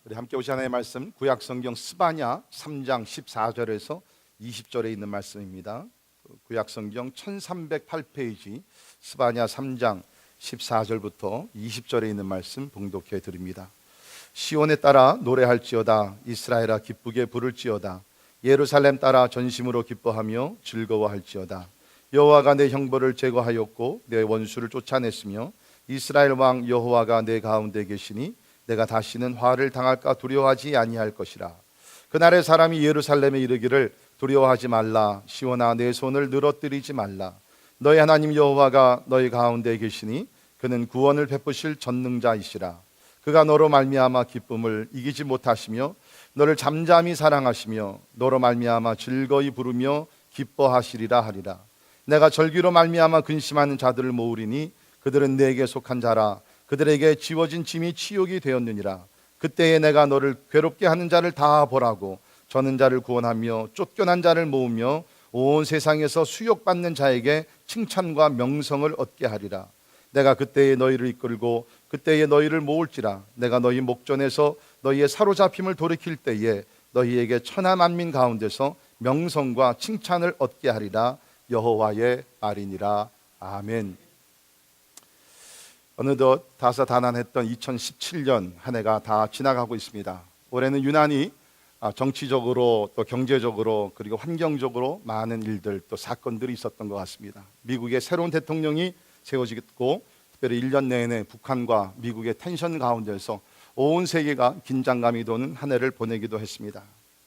우리 함께 보시 하나의 말씀, 구약성경 스바냐 3장 14절에서 20절에 있는 말씀입니다. 구약성경 1308페이지 스바냐 3장 14절부터 20절에 있는 말씀 봉독해 드립니다. 시온에 따라 노래할지어다. 이스라엘아 기쁘게 부를지어다. 예루살렘 따라 전심으로 기뻐하며 즐거워할지어다. 여호와가 내 형벌을 제거하였고 내 원수를 쫓아냈으며 이스라엘 왕 여호와가 내 가운데 계시니 내가 다시는 화를 당할까 두려워하지 아니할 것이라. 그날의 사람이 예루살렘에 이르기를 두려워하지 말라. 시온아 내 손을 늘어뜨리지 말라. 너희 하나님 여호와가 너희 가운데 계시니 그는 구원을 베푸실 전능자이시라. 그가 너로 말미암아 기쁨을 이기지 못하시며 너를 잠잠히 사랑하시며 너로 말미암아 즐거이 부르며 기뻐하시리라 하리라. 내가 절기로 말미암아 근심하는 자들을 모으리니 그들은 내게 속한 자라. 그들에게 지워진 짐이 치욕이 되었느니라. 그때에 내가 너를 괴롭게 하는 자를 다 보라고 저는 자를 구원하며 쫓겨난 자를 모으며 온 세상에서 수욕받는 자에게 칭찬과 명성을 얻게 하리라. 내가 그때에 너희를 이끌고 그때에 너희를 모을지라. 내가 너희 목전에서 너희의 사로잡힘을 돌이킬 때에 너희에게 천하 만민 가운데서 명성과 칭찬을 얻게 하리라. 여호와의 말이니라. 아멘. 어느덧 다사다난했던 2017년 한 해가 다 지나가고 있습니다. 올해는 유난히 정치적으로 또 경제적으로 그리고 환경적으로 많은 일들 또 사건들이 있었던 것 같습니다. 미국의 새로운 대통령이 세워지고 특별히 1년 내내 북한과 미국의 텐션 가운데서 온 세계가 긴장감이 도는 한 해를 보내기도 했습니다.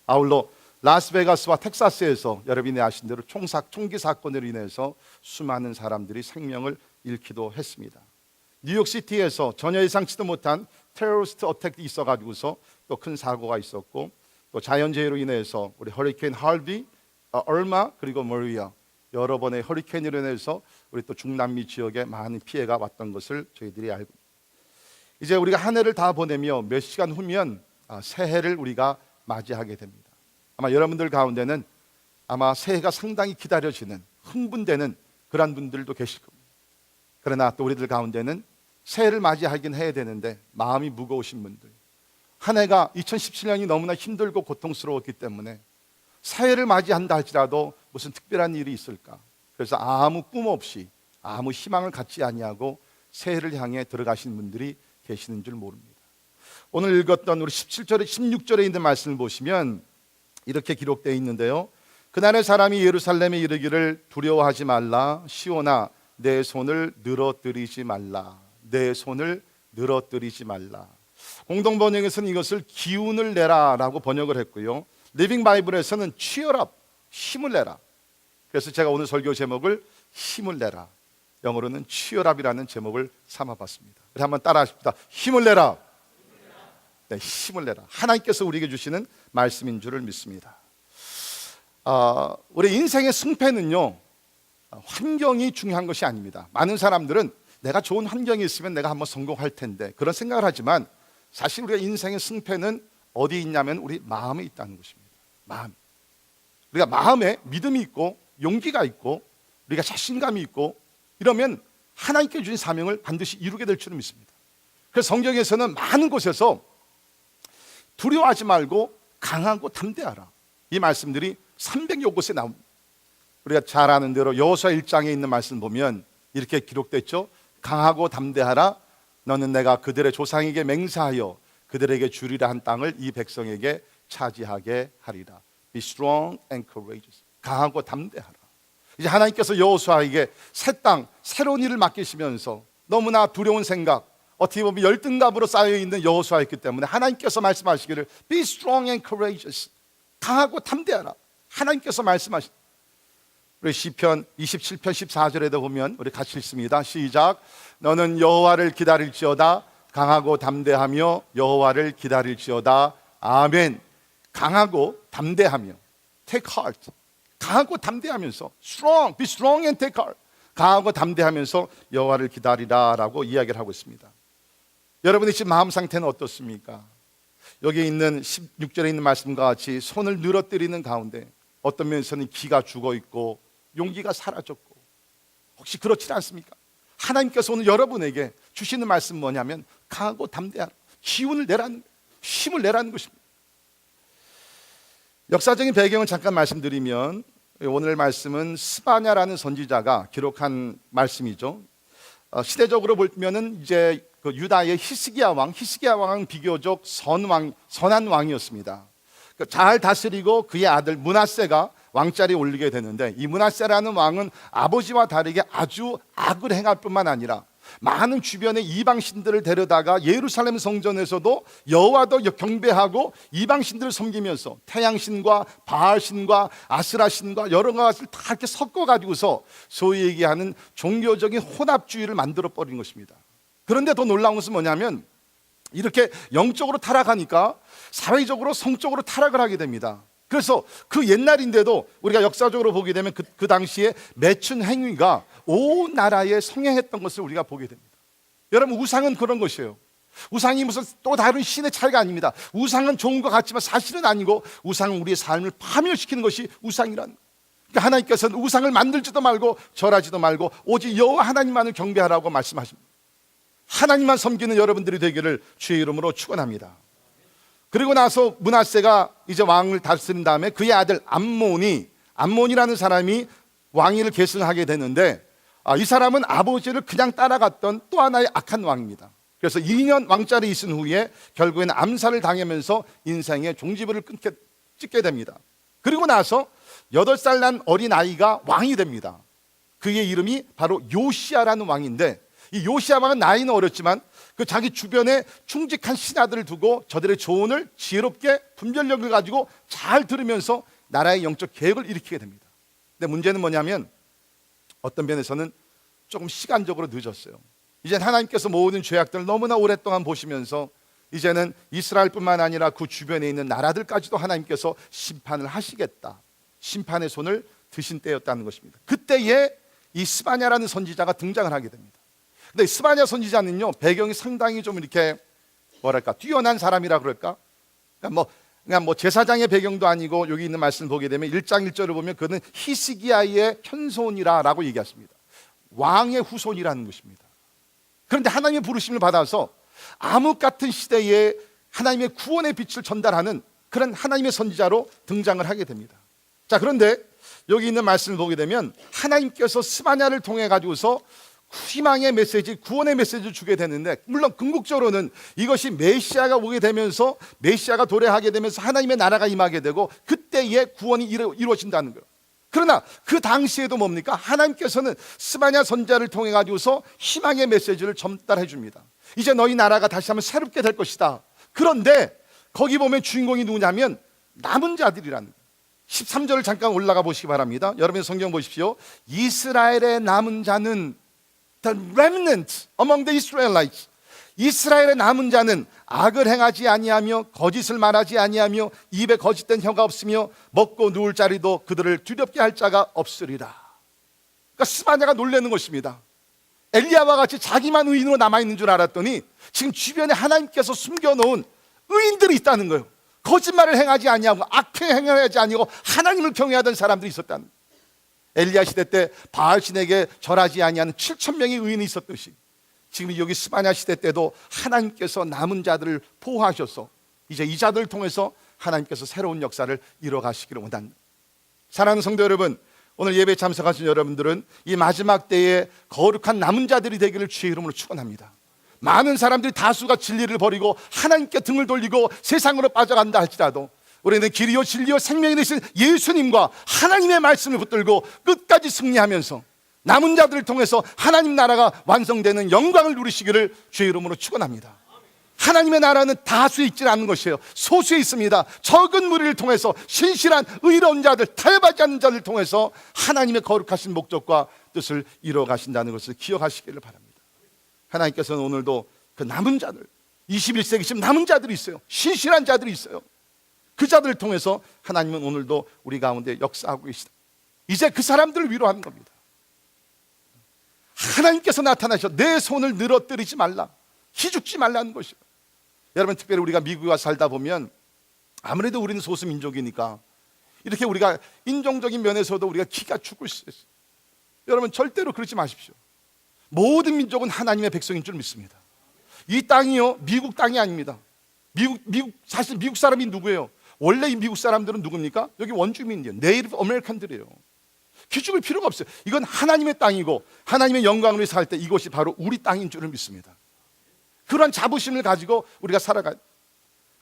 아울러 라스베가스와 텍사스에서 여러분이 아신 대로 총기 사건으로 인해서 수많은 사람들이 생명을 잃기도 했습니다. 뉴욕시티에서 전혀 예상치도 못한 테러리스트 어택이 있어가지고서 또 큰 사고가 있었고, 또 자연재해로 인해서 우리 허리케인 할비, 얼마 그리고 머리아 여러 번의 허리케인으로 인해서 우리 또 중남미 지역에 많은 피해가 왔던 것을 저희들이 알고, 이제 우리가 한 해를 다 보내며 몇 시간 후면 새해를 우리가 맞이하게 됩니다. 아마 여러분들 가운데는 아마 새해가 상당히 기다려지는, 흥분되는 그런 분들도 계실 겁니다. 그러나 또 우리들 가운데는 새해를 맞이하긴 해야 되는데 마음이 무거우신 분들, 한 해가 2017년이 너무나 힘들고 고통스러웠기 때문에 새해를 맞이한다 할지라도 무슨 특별한 일이 있을까, 그래서 아무 꿈 없이 아무 희망을 갖지 아니하고 새해를 향해 들어가신 분들이 계시는 줄 모릅니다. 오늘 읽었던 우리 17절에 16절에 있는 말씀을 보시면 이렇게 기록되어 있는데요. 그날의 사람이 예루살렘에 이르기를 두려워하지 말라. 시온아 내 손을 늘어뜨리지 말라. 내 손을 늘어뜨리지 말라. 공동번역에서는 이것을 기운을 내라 라고 번역을 했고요, 리빙 바이블에서는 cheer up, 힘을 내라. 그래서 제가 오늘 설교 제목을 힘을 내라, 영어로는 cheer up이라는 제목을 삼아봤습니다. 한번 따라 하십시다. 힘을 내라. 네, 힘을 내라. 하나님께서 우리에게 주시는 말씀인 줄을 믿습니다. 우리 인생의 승패는요, 환경이 중요한 것이 아닙니다. 많은 사람들은 내가 좋은 환경이 있으면 내가 한번 성공할 텐데 그런 생각을 하지만, 사실 우리가 인생의 승패는 어디 있냐면 우리 마음에 있다는 것입니다. 마음. 우리가 마음에 믿음이 있고 용기가 있고 우리가 자신감이 있고 이러면 하나님께 주신 사명을 반드시 이루게 될 줄을 믿습니다. 그래서 성경에서는 많은 곳에서 두려워하지 말고 강하고 담대하라, 이 말씀들이 300여 곳에 나옵니다. 우리가 잘 아는 대로 여호수아 1장에 있는 말씀 보면 이렇게 기록됐죠. 강하고 담대하라. 너는 내가 그들의 조상에게 맹세하여 그들에게 주리라 한 땅을 이 백성에게 차지하게 하리라. Be strong and courageous. 강하고 담대하라. 이제 하나님께서 여호수아에게 새 땅, 새로운 일을 맡기시면서 너무나 두려운 생각, 어떻게 보면 열등감으로 쌓여있는 여호수아였기 때문에 하나님께서 말씀하시기를 Be strong and courageous. 강하고 담대하라. 하나님께서 말씀하신, 우리 시편 27편 14절에도 보면 우리 같이 읽습니다. 시작. 너는 여호와를 기다릴지어다. 강하고 담대하며 여호와를 기다릴지어다. 아멘. 강하고 담대하며, take heart. 강하고 담대하면서 strong, be strong and take heart. 강하고 담대하면서 여호와를 기다리라 라고 이야기를 하고 있습니다. 여러분의 지금 마음 상태는 어떻습니까? 여기 있는 16절에 있는 말씀과 같이 손을 늘어뜨리는 가운데 어떤 면에서는 기가 죽어 있고 용기가 사라졌고, 혹시 그렇지 않습니까? 하나님께서 오늘 여러분에게 주시는 말씀 뭐냐면 강하고 담대하라, 기운을 내라는 거예요. 힘을 내라는 것입니다. 역사적인 배경을 잠깐 말씀드리면 오늘 말씀은 스바냐라는 선지자가 기록한 말씀이죠. 시대적으로 보면은 이제 그 유다의 히스기야 왕은 비교적 선한 왕이었습니다. 잘 다스리고 그의 아들 므낫세가 왕자리에 올리게 되는데, 이 므낫세라는 왕은 아버지와 다르게 아주 악을 행할 뿐만 아니라 많은 주변의 이방신들을 데려다가 예루살렘 성전에서도 여호와도 경배하고 이방신들을 섬기면서 태양신과 바알신과 아스라신과 여러 가지를 다 이렇게 섞어가지고서 소위 얘기하는 종교적인 혼합주의를 만들어 버린 것입니다. 그런데 더 놀라운 것은 뭐냐면, 이렇게 영적으로 타락하니까 사회적으로 성적으로 타락을 하게 됩니다. 그래서 그 옛날인데도 우리가 역사적으로 보게 되면 그 당시에 매춘 행위가 온 나라에 성행했던 것을 우리가 보게 됩니다. 여러분, 우상은 그런 것이에요. 우상이 무슨 또 다른 신의 차이가 아닙니다. 우상은 좋은 것 같지만 사실은 아니고, 우상은 우리의 삶을 파멸시키는 것이 우상이라는 거예요. 그러니까 하나님께서는 우상을 만들지도 말고 절하지도 말고 오직 여호와 하나님만을 경배하라고 말씀하십니다. 하나님만 섬기는 여러분들이 되기를 주의 이름으로 축원합니다. 그리고 나서 므낫세가 이제 왕을 다스린 다음에 그의 아들 암몬이라는 사람이 왕위를 계승하게 되는데, 이 사람은 아버지를 그냥 따라갔던 또 하나의 악한 왕입니다. 그래서 2년 왕자리에 있은 후에 결국에는 암살을 당하면서 인생의 종지부를 찍게 됩니다. 그리고 나서 8살 난 어린아이가 왕이 됩니다. 그의 이름이 바로 요시야라는 왕인데, 이 요시야 왕은 나이는 어렸지만 그 자기 주변에 충직한 신하들을 두고 저들의 조언을 지혜롭게 분별력을 가지고 잘 들으면서 나라의 영적 계획을 일으키게 됩니다. 근데 문제는 뭐냐면, 어떤 면에서는 조금 시간적으로 늦었어요. 이제 하나님께서 모든 죄악들을 너무나 오랫동안 보시면서 이제는 이스라엘뿐만 아니라 그 주변에 있는 나라들까지도 하나님께서 심판을 하시겠다, 심판의 손을 드신 때였다는 것입니다. 그때에 이 스바냐라는 선지자가 등장을 하게 됩니다. 근데 스바냐 선지자는요, 배경이 상당히 좀 이렇게 뭐랄까 뛰어난 사람이라 그럴까? 그냥 뭐 제사장의 배경도 아니고, 여기 있는 말씀을 보게 되면 1장 1절을 보면 그는 히스기야의 현손이라고 얘기했습니다. 왕의 후손이라는 것입니다. 그런데 하나님의 부르심을 받아서 암흑 같은 시대에 하나님의 구원의 빛을 전달하는 그런 하나님의 선지자로 등장을 하게 됩니다. 자, 그런데 여기 있는 말씀을 보게 되면 하나님께서 스바냐를 통해 가지고서 희망의 메시지, 구원의 메시지를 주게 되는데, 물론 궁극적으로는 이것이 메시아가 오게 되면서, 메시아가 도래하게 되면서 하나님의 나라가 임하게 되고 그때에 구원이 이루어진다는 거예요. 그러나 그 당시에도 뭡니까? 하나님께서는 스바냐 선지자를 통해 가지고서 희망의 메시지를 전달해 줍니다. 이제 너희 나라가 다시 한번 새롭게 될 것이다. 그런데 거기 보면 주인공이 누구냐면 남은 자들이라는 거예요. 13절을 잠깐 올라가 보시기 바랍니다. 여러분 성경 보십시오. 이스라엘의 남은 자는 The remnant among the Israelites. 이스라엘의 남은 자는 악을 행하지 아니하며 거짓을 말하지 아니하며 입에 거짓된 혀가 없으며 먹고 누울 자리도 그들을 두렵게 할 자가 없으리라. 그러니까 스바냐가 놀라는 것입니다. 엘리야와 같이 자기만 의인으로 남아있는 줄 알았더니 지금 주변에 하나님께서 숨겨놓은 의인들이 있다는 거예요. 거짓말을 행하지 아니하고 악행 행하지 아니하고 하나님을 경외하던 사람들이 있었다는 거예요. 엘리야 시대 때 바알신에게 절하지 아니하는 7,000명의 의인이 있었듯이 지금 여기 스바냐 시대 때도 하나님께서 남은 자들을 보호하셔서 이제 이 자들을 통해서 하나님께서 새로운 역사를 이뤄가시기를 원합니다. 사랑하는 성도 여러분, 오늘 예배에 참석하신 여러분들은 이 마지막 때에 거룩한 남은 자들이 되기를 주의 이름으로 축원합니다. 많은 사람들이 다수가 진리를 버리고 하나님께 등을 돌리고 세상으로 빠져간다 할지라도 우리는 길이요 진리요 생명이 되신 예수님과 하나님의 말씀을 붙들고 끝까지 승리하면서 남은 자들을 통해서 하나님 나라가 완성되는 영광을 누리시기를 주의 이름으로 축원합니다. 하나님의 나라는 다수에 있지는 않는 것이에요. 소수에 있습니다. 적은 무리를 통해서 신실한 의로운 자들, 타협하지 않는 자들을 통해서 하나님의 거룩하신 목적과 뜻을 이루어 가신다는 것을 기억하시기를 바랍니다. 하나님께서는 오늘도 그 남은 자들, 21세기 지금 남은 자들이 있어요. 신실한 자들이 있어요. 그 자들을 통해서 하나님은 오늘도 우리 가운데 역사하고 계시다. 이제 그 사람들을 위로하는 겁니다. 하나님께서 나타나셔 내 손을 늘어뜨리지 말라, 기죽지 말라는 것이에요. 여러분, 특별히 우리가 미국에 와서 살다 보면 아무래도 우리는 소수민족이니까 이렇게 우리가 인종적인 면에서도 우리가 기가 죽을 수 있어요. 여러분, 절대로 그러지 마십시오. 모든 민족은 하나님의 백성인 줄 믿습니다. 이 땅이요 미국 땅이 아닙니다. 사실 미국 사람이 누구예요? 원래 이 미국 사람들은 누굽니까? 여기 원주민이에요. 네이티브 아메리칸들이에요. 기죽을 필요가 없어요. 이건 하나님의 땅이고 하나님의 영광을 위해서 살 때 이곳이 바로 우리 땅인 줄을 믿습니다. 그런 자부심을 가지고 우리가 살아가요.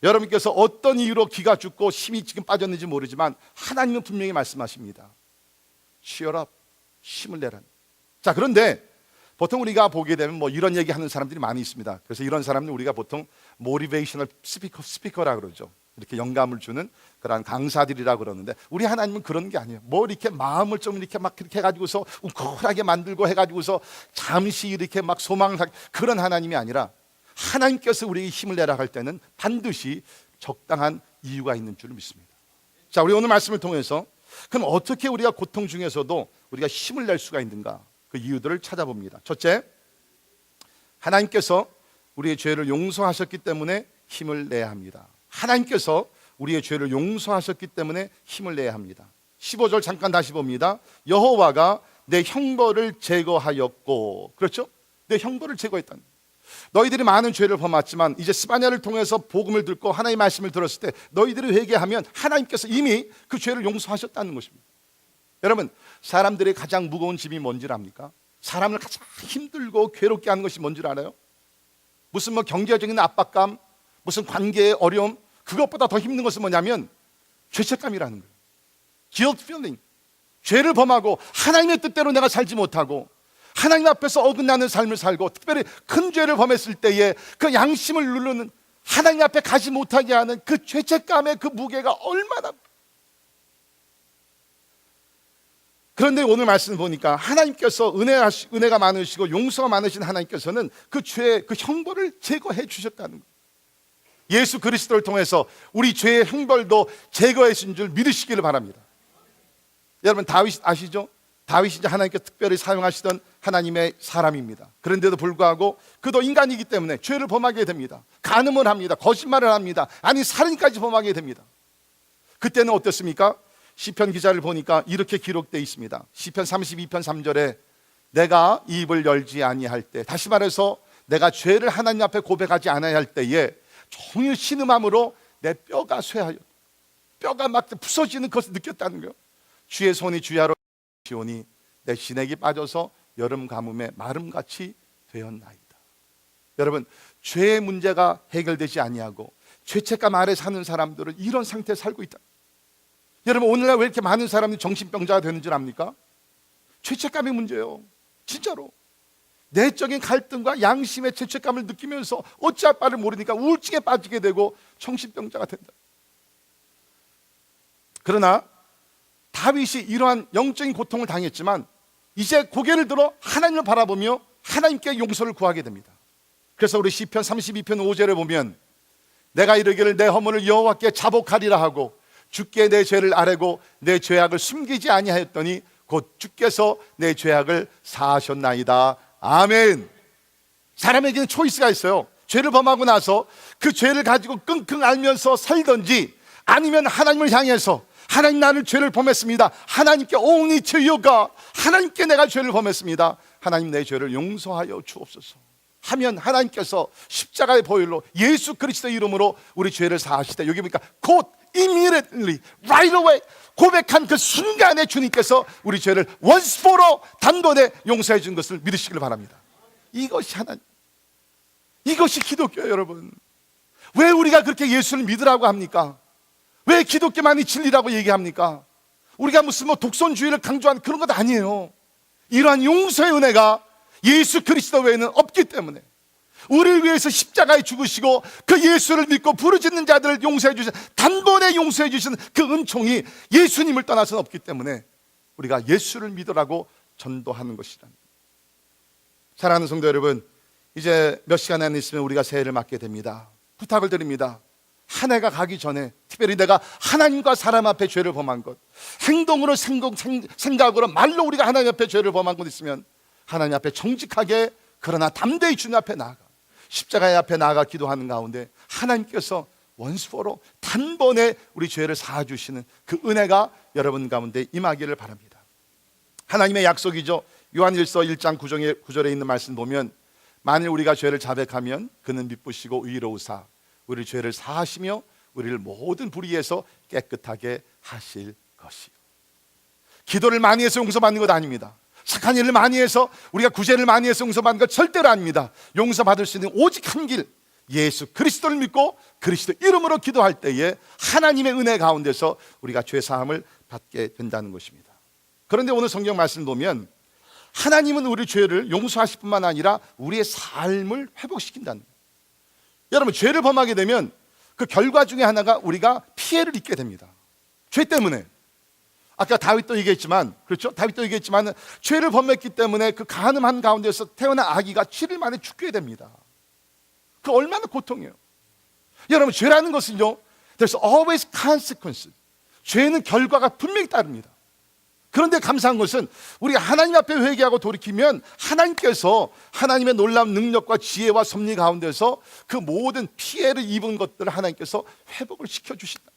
여러분께서 어떤 이유로 기가 죽고 힘이 지금 빠졌는지 모르지만 하나님은 분명히 말씀하십니다. Cheer up, 힘을 내라. 자, 그런데 보통 우리가 보게 되면 뭐 이런 얘기하는 사람들이 많이 있습니다. 그래서 이런 사람들 우리가 보통 모티베이셔널 스피커라 그러죠. 이렇게 영감을 주는 그런 강사들이라 그러는데 우리 하나님은 그런 게 아니에요. 뭐 이렇게 마음을 좀 이렇게 막 그렇게 해가지고서 웅크하게 만들고 해가지고서 잠시 이렇게 막 소망하게 그런 하나님이 아니라 하나님께서 우리에게 힘을 내라 할 때는 반드시 적당한 이유가 있는 줄 믿습니다. 자, 우리 오늘 말씀을 통해서 그럼 어떻게 우리가 고통 중에서도 우리가 힘을 낼 수가 있는가? 그 이유들을 찾아봅니다. 첫째, 하나님께서 우리의 죄를 용서하셨기 때문에 힘을 내야 합니다. 하나님께서 우리의 죄를 용서하셨기 때문에 힘을 내야 합니다. 15절 잠깐 다시 봅니다. 여호와가 내 형벌을 제거하였고, 그렇죠? 내 형벌을 제거했다는 거예요. 너희들이 많은 죄를 범했지만 이제 스바냐를 통해서 복음을 듣고 하나님의 말씀을 들었을 때 너희들이 회개하면 하나님께서 이미 그 죄를 용서하셨다는 것입니다. 여러분, 사람들의 가장 무거운 짐이 뭔지 압니까? 사람을 가장 힘들고 괴롭게 하는 것이 뭔지 알아요? 무슨 뭐 경제적인 압박감, 무슨 관계의 어려움, 그것보다 더 힘든 것은 뭐냐면 죄책감이라는 거예요. guilt feeling. 죄를 범하고 하나님의 뜻대로 내가 살지 못하고 하나님 앞에서 어긋나는 삶을 살고 특별히 큰 죄를 범했을 때에 그 양심을 누르는 하나님 앞에 가지 못하게 하는 그 죄책감의 그 무게가 얼마나. 그런데 오늘 말씀을 보니까 하나님께서 은혜가 많으시고 용서가 많으신 하나님께서는 그 죄의 그 형벌을 제거해 주셨다는 거예요. 예수 그리스도를 통해서 우리 죄의 형벌도 제거해 주신 줄 믿으시기를 바랍니다. 여러분, 다윗 아시죠? 다윗이 이제 하나님께 특별히 사용하시던 하나님의 사람입니다. 그런데도 불구하고 그도 인간이기 때문에 죄를 범하게 됩니다. 간음을 합니다. 거짓말을 합니다. 아니 살인까지 범하게 됩니다. 그때는 어땠습니까? 시편 기자를 보니까 이렇게 기록되어 있습니다. 시편 32편 3절에 내가 입을 열지 아니할 때, 다시 말해서 내가 죄를 하나님 앞에 고백하지 않아야 할 때에 종일 신음함으로 내 뼈가 쇠하여 뼈가 막 부서지는 것을 느꼈다는 거예요. 주의 손이 주야로 시오니 내 시내기 빠져서 여름 가뭄에 마름같이 되었나이다. 여러분, 죄의 문제가 해결되지 아니하고 죄책감 아래 사는 사람들은 이런 상태에 살고 있다. 여러분, 오늘날 왜 이렇게 많은 사람이 정신병자가 되는 줄 압니까? 죄책감의 문제예요. 진짜로 내적인 갈등과 양심의 죄책감을 느끼면서 어찌할 바를 모르니까 우울증에 빠지게 되고 정신병자가 된다. 그러나 다윗이 이러한 영적인 고통을 당했지만 이제 고개를 들어 하나님을 바라보며 하나님께 용서를 구하게 됩니다. 그래서 우리 시편 32편 5절에 보면 내가 이르기를 내 허물을 여호와께 자복하리라 하고 주께 내 죄를 아뢰고 내 죄악을 숨기지 아니하였더니 곧 주께서 내 죄악을 사하셨나이다. 아멘. 사람에게는 초이스가 있어요. 죄를 범하고 나서 그 죄를 가지고 끙끙 앓면서 살든지 아니면 하나님을 향해서 하나님, 나는 죄를 범했습니다. 하나님께 only to you God, 하나님께 내가 죄를 범했습니다. 하나님, 내 죄를 용서하여 주옵소서 하면 하나님께서 십자가의 보혈로 예수 그리스도의 이름으로 우리 죄를 사하시되, 여기 보니까 곧 immediately, right away, 고백한 그 순간에 주님께서 우리 죄를 once for all 단번에 용서해 준 것을 믿으시길 바랍니다. 이것이 하나님, 이것이 기독교예요. 여러분, 왜 우리가 그렇게 예수를 믿으라고 합니까? 왜 기독교만이 진리라고 얘기합니까? 우리가 무슨 뭐 독선주의를 강조하는 그런 것 아니에요. 이러한 용서의 은혜가 예수 그리스도 외에는 없기 때문에, 우리를 위해서 십자가에 죽으시고 그 예수를 믿고 부르짖는 자들을 용서해 주신, 단번에 용서해 주신 그 은총이 예수님을 떠나서는 없기 때문에 우리가 예수를 믿으라고 전도하는 것이랍니다. 사랑하는 성도 여러분, 이제 몇 시간 안 있으면 우리가 새해를 맞게 됩니다. 부탁을 드립니다. 한 해가 가기 전에 특별히 내가 하나님과 사람 앞에 죄를 범한 것, 행동으로 생각으로 말로 우리가 하나님 앞에 죄를 범한 것 있으면 하나님 앞에 정직하게 그러나 담대히 주님 앞에 나아가 십자가의 앞에 나아가 기도하는 가운데 하나님께서 once for all 단번에 우리 죄를 사하주시는 그 은혜가 여러분 가운데 임하기를 바랍니다. 하나님의 약속이죠. 요한일서 1장 9절에 있는 말씀 보면 만일 우리가 죄를 자백하면 그는 미쁘시고 의로우사 우리 죄를 사하시며 우리를 모든 불의에서 깨끗하게 하실 것이요. 기도를 많이 해서 용서받는 것 아닙니다. 착한 일을 많이 해서, 우리가 구제를 많이 해서 용서받는 것 절대로 아닙니다. 용서받을 수 있는 오직 한 길, 예수 그리스도를 믿고 그리스도 이름으로 기도할 때에 하나님의 은혜 가운데서 우리가 죄 사함을 받게 된다는 것입니다. 그런데 오늘 성경 말씀을 보면 하나님은 우리 죄를 용서하실 뿐만 아니라 우리의 삶을 회복시킨다는 거예요. 여러분, 죄를 범하게 되면 그 결과 중에 하나가 우리가 피해를 입게 됩니다. 죄 때문에. 아까 다윗도 얘기했지만, 그렇죠? 다윗도 얘기했지만 죄를 범했기 때문에 그 간음한 가운데서 태어난 아기가 7일 만에 죽게 됩니다. 그 얼마나 고통이에요. 여러분, 죄라는 것은요, there's always consequences. 죄는 결과가 분명히 따릅니다. 그런데 감사한 것은 우리가 하나님 앞에 회개하고 돌이키면 하나님께서 하나님의 놀라운 능력과 지혜와 섭리 가운데서 그 모든 피해를 입은 것들을 하나님께서 회복을 시켜주신다.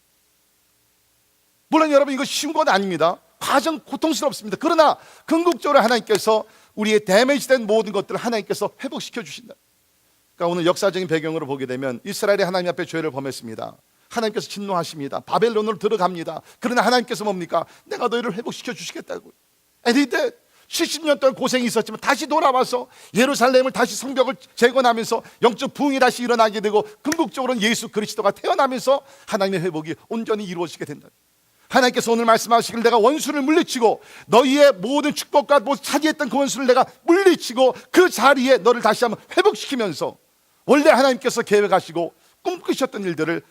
물론 여러분, 이거 쉬운 건 아닙니다. 과정 고통스럽습니다. 그러나 궁극적으로 하나님께서 우리의 데미지된 모든 것들을 하나님께서 회복시켜 주신다. 그러니까 오늘 역사적인 배경으로 보게 되면 이스라엘이 하나님 앞에 죄를 범했습니다. 하나님께서 진노하십니다. 바벨론으로 들어갑니다. 그러나 하나님께서 뭡니까? 내가 너희를 회복시켜 주시겠다고. 이때 70년 동안 고생이 있었지만 다시 돌아와서 예루살렘을 다시 성벽을 재건하면서 영적 부흥이 다시 일어나게 되고 궁극적으로는 예수 그리스도가 태어나면서 하나님의 회복이 온전히 이루어지게 된다. 하나님께서 오늘 말씀하시길 내가 원수를 물리치고 너희의 모든 축복과 차지했던 그 원수를 내가 물리치고 그 자리에 너를 다시 한번 회복시키면서 원래 하나님께서 계획하시고 꿈꾸셨던 일들을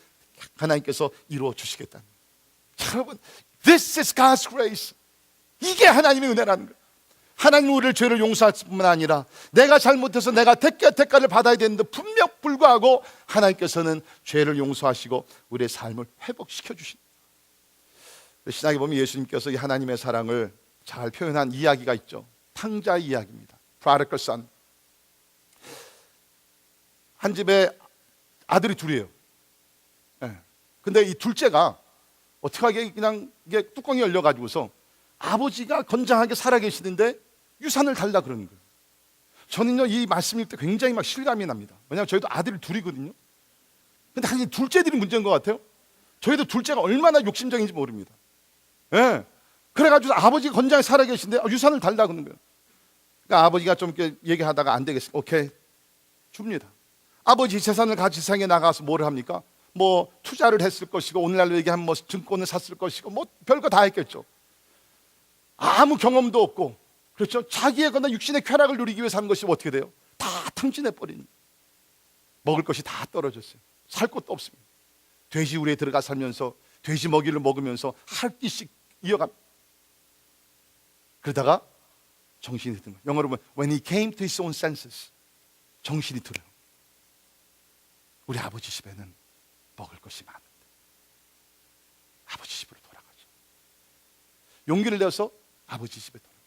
하나님께서 이루어 주시겠다. 여러분, this is God's grace. 이게 하나님의 은혜라는 거예요. 하나님 우리를 죄를 용서할 뿐만 아니라 내가 잘못해서 내가 대가를 받아야 되는데 분명 불구하고 하나님께서는 죄를 용서하시고 우리의 삶을 회복시켜 주신다. 신약에 보면 예수님께서 이 하나님의 사랑을 잘 표현한 이야기가 있죠. 탕자의 이야기입니다. Prodigal son. 한 집에 아들이 둘이에요. 근데 이 둘째가 어떻게 하게 그냥 이게 뚜껑이 열려가지고서 아버지가 건장하게 살아계시는데 유산을 달라 그러는 거예요. 저는요, 이 말씀 읽을 때 굉장히 막 실감이 납니다. 왜냐하면 저희도 아들이 둘이거든요. 근데 사실 둘째들이 문제인 것 같아요. 저희도 둘째가 얼마나 욕심적인지 모릅니다. 예. 그래가지고 아버지가 건장하게 살아계신데 유산을 달라 그러는 거예요. 그러니까 아버지가 좀 이렇게 얘기하다가 안 되겠어요. 오케이, 줍니다. 아버지 재산을 가지고 세상에 나가서 뭘 합니까? 뭐 투자를 했을 것이고 오늘날로 얘기하면 뭐 증권을 샀을 것이고 뭐 별거 다 했겠죠. 아무 경험도 없고, 그렇죠? 자기의 그런 육신의 쾌락을 누리기 위해 사는 것이 어떻게 돼요? 다 탕진해 버린. 먹을 것이 다 떨어졌어요. 살 것도 없습니다. 돼지우리에 들어가 살면서 돼지 먹이를 먹으면서 할 끼씩 이어갑. 그러다가 정신이 드는 거예요. 영어로 보면 when he came to his own senses, 정신이 들어요. 우리 아버지 집에는 먹을 것이 많은데 아버지 집으로 돌아가죠. 용기를 내서 아버지 집에 돌아가요.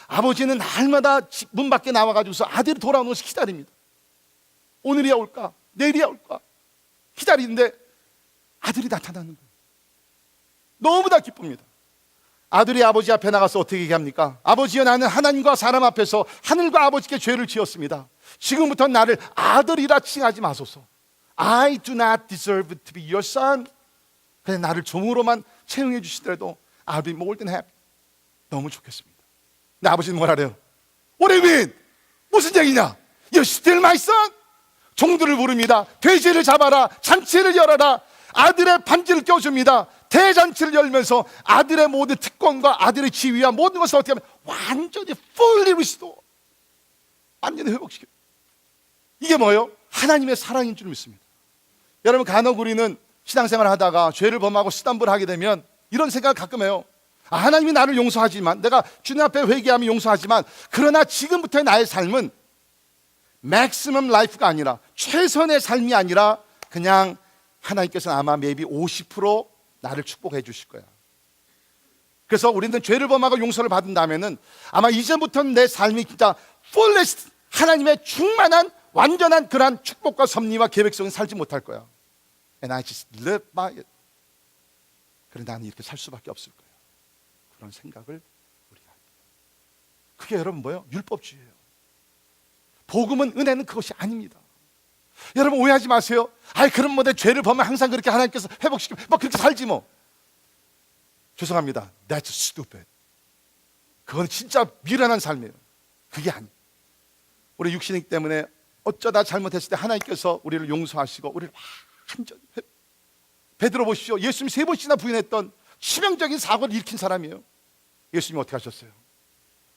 아버지는 날마다 문 밖에 나와가지고서 아들이 돌아오는 것을 기다립니다. 오늘이야 올까? 내일이야 올까? 기다리는데 아들이 나타나는 거예요. 너무나 기쁩니다. 아들이 아버지 앞에 나가서 어떻게 얘기합니까? 아버지여, 나는 하나님과 사람 앞에서 하늘과 아버지께 죄를 지었습니다. 지금부터 나를 아들이라 칭하지 마소서. I do not deserve to be your son. 그냥 나를 종으로만 채용해 주시더라도 I'll be more than happy. 너무 좋겠습니다. 근데 아버지는 뭐라 그래요? What do you mean? 무슨 얘기냐? You're still my son? 종들을 부릅니다. 돼지를 잡아라, 잔치를 열어라. 아들의 반지를 껴줍니다. 대잔치를 열면서 아들의 모든 특권과 아들의 지위와 모든 것을 어떻게 하면 완전히 fully restore, 완전히 회복시켜요. 이게 뭐예요? 하나님의 사랑인 줄 믿습니다. 여러분, 간혹 우리는 신앙생활을 하다가 죄를 범하고 시단부를 하게 되면 이런 생각을 가끔 해요. 하나님이 나를 용서하지만, 내가 주님 앞에 회개하면 용서하지만, 그러나 지금부터의 나의 삶은 maximum life가 아니라, 최선의 삶이 아니라 그냥 하나님께서는 아마 maybe 50% 나를 축복해 주실 거야. 그래서 우리는 죄를 범하고 용서를 받은 다음에는 아마 이제부터는 내 삶이 진짜 fullest, 하나님의 충만한 완전한 그러한 축복과 섭리와 계획성을 살지 못할 거야. And I just live by it. 그래, 나는 이렇게 살 수밖에 없을 거야. 그런 생각을 우리가 합니다. 그게 여러분 뭐예요? 율법주의예요. 복음은, 은혜는 그것이 아닙니다. 여러분 오해하지 마세요. 아이 그럼 뭐 내 죄를 범하면 항상 그렇게 하나님께서 회복시키면 뭐 그렇게 살지 뭐. 죄송합니다. That's stupid. 그건 진짜 미련한 삶이에요. 그게 아니에요. 우리 육신이기 때문에 어쩌다 잘못했을 때 하나님께서 우리를 용서하시고 우리를 완전히 베드로 보십시오. 예수님이 3번씩이나 부인했던 치명적인 사고를 일으킨 사람이에요. 예수님이 어떻게 하셨어요?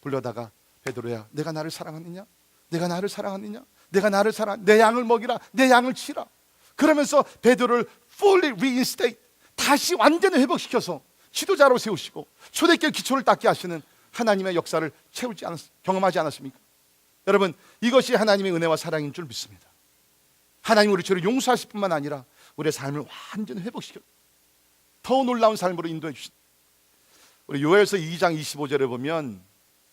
불러다가 베드로야, 내가 나를 사랑하느냐? 내가 나를 사랑하느냐? 내가 나를 사랑, 내 양을 먹이라, 내 양을 치라. 그러면서 베드로를 fully reinstate, 다시 완전히 회복시켜서 지도자로 세우시고 초대교회 기초를 닦게 하시는 하나님의 역사를 경험하지 않았습니까? 여러분, 이것이 하나님의 은혜와 사랑인 줄 믿습니다. 하나님 우리 죄를 용서하실 뿐만 아니라 우리의 삶을 완전히 회복시켜 더 놀라운 삶으로 인도해 주신, 우리 요엘서 2장 25절에 보면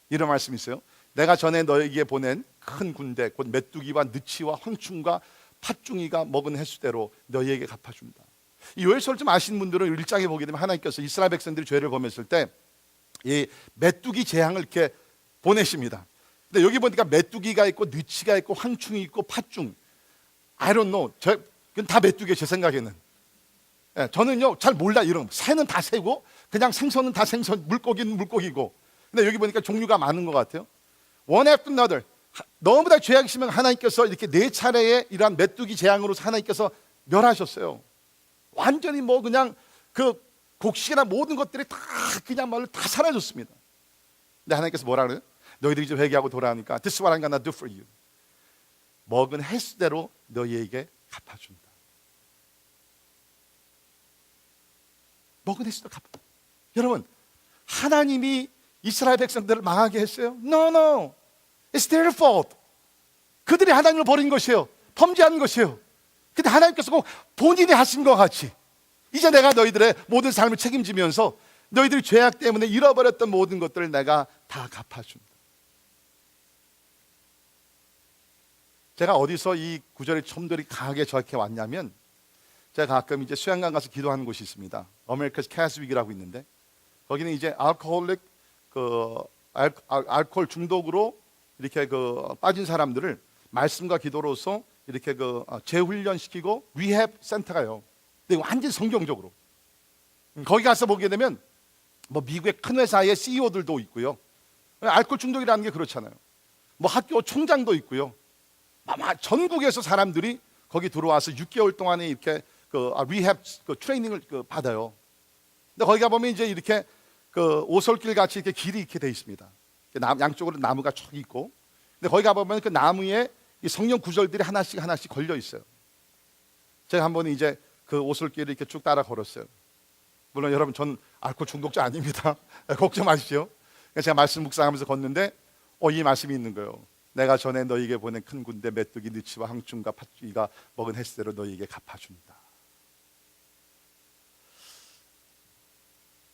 이런 말씀이 있어요. 내가 전에 너에게 보낸 큰 군대 곧 메뚜기와 느치와 황충과 팥중이가 먹은 횟수대로 너희에게 갚아준다. 이 요엘서를 좀 아시는 분들은 1장에 보게 되면 하나님께서 이스라엘 백성들이 죄를 범했을 때 이 메뚜기 재앙을 이렇게 보내십니다. 근데 여기 보니까 메뚜기가 있고 느치가 있고 황충이 있고 팥중, I don't know. 그건 다 메뚜기예요, 제 생각에는. 예, 저는요 잘 몰라. 이런 새는 다 새고 그냥 생선은 다 생선, 물고기는 물고기고. 근데 여기 보니까 종류가 많은 것 같아요. One after another. 너무 다 죄악이시면 하나님께서 이렇게 4차례의 이러한 메뚜기 재앙으로서 하나님께서 멸하셨어요. 완전히 뭐 그냥 그 곡식이나 모든 것들이 다 그냥 말로 다 사라졌습니다. 근데 하나님께서 뭐라 그래요? 너희들이 이제 회개하고 돌아오니까 This is what I'm gonna do for you. 먹은 횟수대로 너희에게 갚아준다. 먹은 횟수대로 갚아. 여러분, 하나님이 이스라엘 백성들을 망하게 했어요? No, no. It's their fault. 그들이 하나님을 버린 것이에요. 범죄한 것이에요. 근데 하나님께서 꼭 본인이 하신 것 같이 이제 내가 너희들의 모든 삶을 책임지면서 너희들이 죄악 때문에 잃어버렸던 모든 것들을 내가 다 갚아준다. 제가 어디서 이 구절의 첨들이 강하게 저렇게 왔냐면, 제가 가끔 이제 수양관 가서 기도하는 곳이 있습니다. 아메리카스 캐스윅이라고 있는데 거기는 이제 알코올 중독으로 이렇게 빠진 사람들을 말씀과 기도로서 이렇게 재훈련시키고 리헵 센터가요. 근데 완전 성경적으로 거기 가서 보게 되면 뭐 미국의 큰 회사의 CEO들도 있고요. 알코올 중독이라는 게 그렇잖아요. 뭐 학교 총장도 있고요. 아마 전국에서 사람들이 거기 들어와서 6개월 동안에 이렇게 리헵 트레이닝을 받아요. 근데 거기 가보면 이제 이렇게 오솔길 같이 이렇게 길이 이렇게 돼 있습니다. 양쪽으로 나무가 쭉 있고, 근데 거기 가보면 그 나무에 이 성령 구절들이 하나씩 하나씩 걸려 있어요. 제가 한번 이제 그 오솔길을 이렇게 쭉 따라 걸었어요. 물론 여러분, 전 알코올 중독자 아닙니다. 걱정 마십시오. 제가 말씀 묵상하면서 걷는데 이 말씀이 있는 거예요. 내가 전에 너희에게 보낸 큰 군대 메뚜기 느치와 황충과 팥주기가 먹은 횟수대로 너희에게 갚아준다.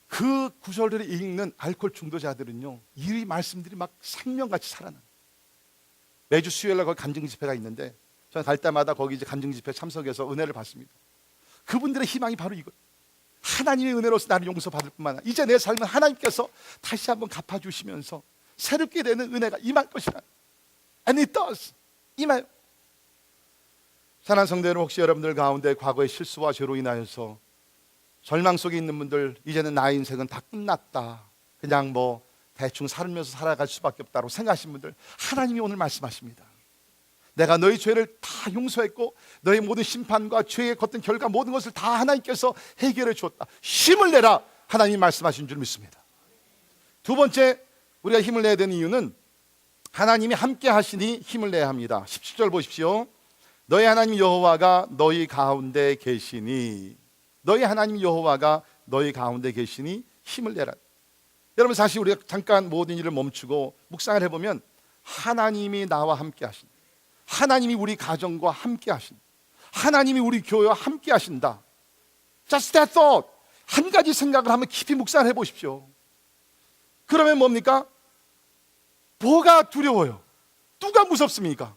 그 구절들을 읽는 알코올 중독자들은요, 이 말씀들이 막 생명같이 살아나요. 매주 수요일날 거기 간증 집회가 있는데 저는 갈 때마다 거기 이제 간증 집회 참석해서 은혜를 받습니다. 그분들의 희망이 바로 이거예요. 하나님의 은혜로서 나를 용서받을 뿐만 아니라 이제 내 삶은 하나님께서 다시 한번 갚아주시면서 새롭게 되는 은혜가 임할 것이라. And it does. 임해요. 사랑하는 성도 여러분, 혹시 여러분들 가운데 과거의 실수와 죄로 인하여서 절망 속에 있는 분들, 이제는 나의 인생은 다 끝났다, 그냥 뭐 대충 살면서 살아갈 수밖에 없다고 생각하시는 분들, 하나님이 오늘 말씀하십니다. 내가 너희 죄를 다 용서했고 너희 모든 심판과 죄의 걷던 결과 모든 것을 다 하나님께서 해결해 주었다. 힘을 내라. 하나님이 말씀하신 줄 믿습니다. 두 번째, 우리가 힘을 내야 되는 이유는 하나님이 함께 하시니 힘을 내야 합니다. 17절 보십시오. 너희 하나님 여호와가 너희 가운데 계시니, 너희 하나님 여호와가 너희 가운데 계시니 힘을 내라. 여러분, 사실 우리가 잠깐 모든 일을 멈추고 묵상을 해보면 하나님이 나와 함께 하신다, 하나님이 우리 가정과 함께 하신다, 하나님이 우리 교회와 함께 하신다. Just that thought. 한 가지 생각을 한번 깊이 묵상을 해보십시오. 그러면 뭡니까? 뭐가 두려워요? 누가 무섭습니까?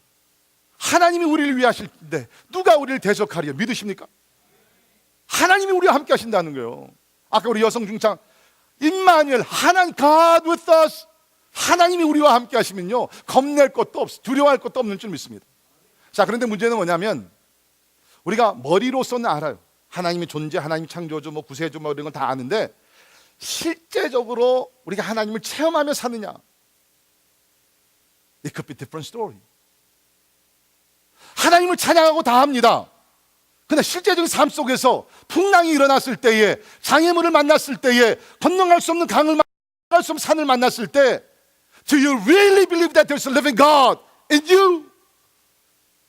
하나님이 우리를 위하실 텐데 누가 우리를 대적하리요? 믿으십니까? 하나님이 우리와 함께 하신다는 거예요. 아까 우리 여성 중창 임마누엘, 하나님 God with us. 하나님이 우리와 함께 하시면요, 겁낼 것도 없어, 두려워할 것도 없는 줄 믿습니다. 자, 그런데 문제는 뭐냐면 우리가 머리로서는 알아요. 하나님의 존재, 하나님 창조주, 뭐 구세주, 뭐 이런 건 다 아는데 실제적으로 우리가 하나님을 체험하며 사느냐? It could be different story. 하나님을 찬양하고 다 합니다. 그런데 실제적인 삶 속에서 풍랑이 일어났을 때에, 장애물을 만났을 때에, 건너갈 수 없는 강을 만날 수 없는 산을 만났을 때, Do you really believe that there's a living God in you?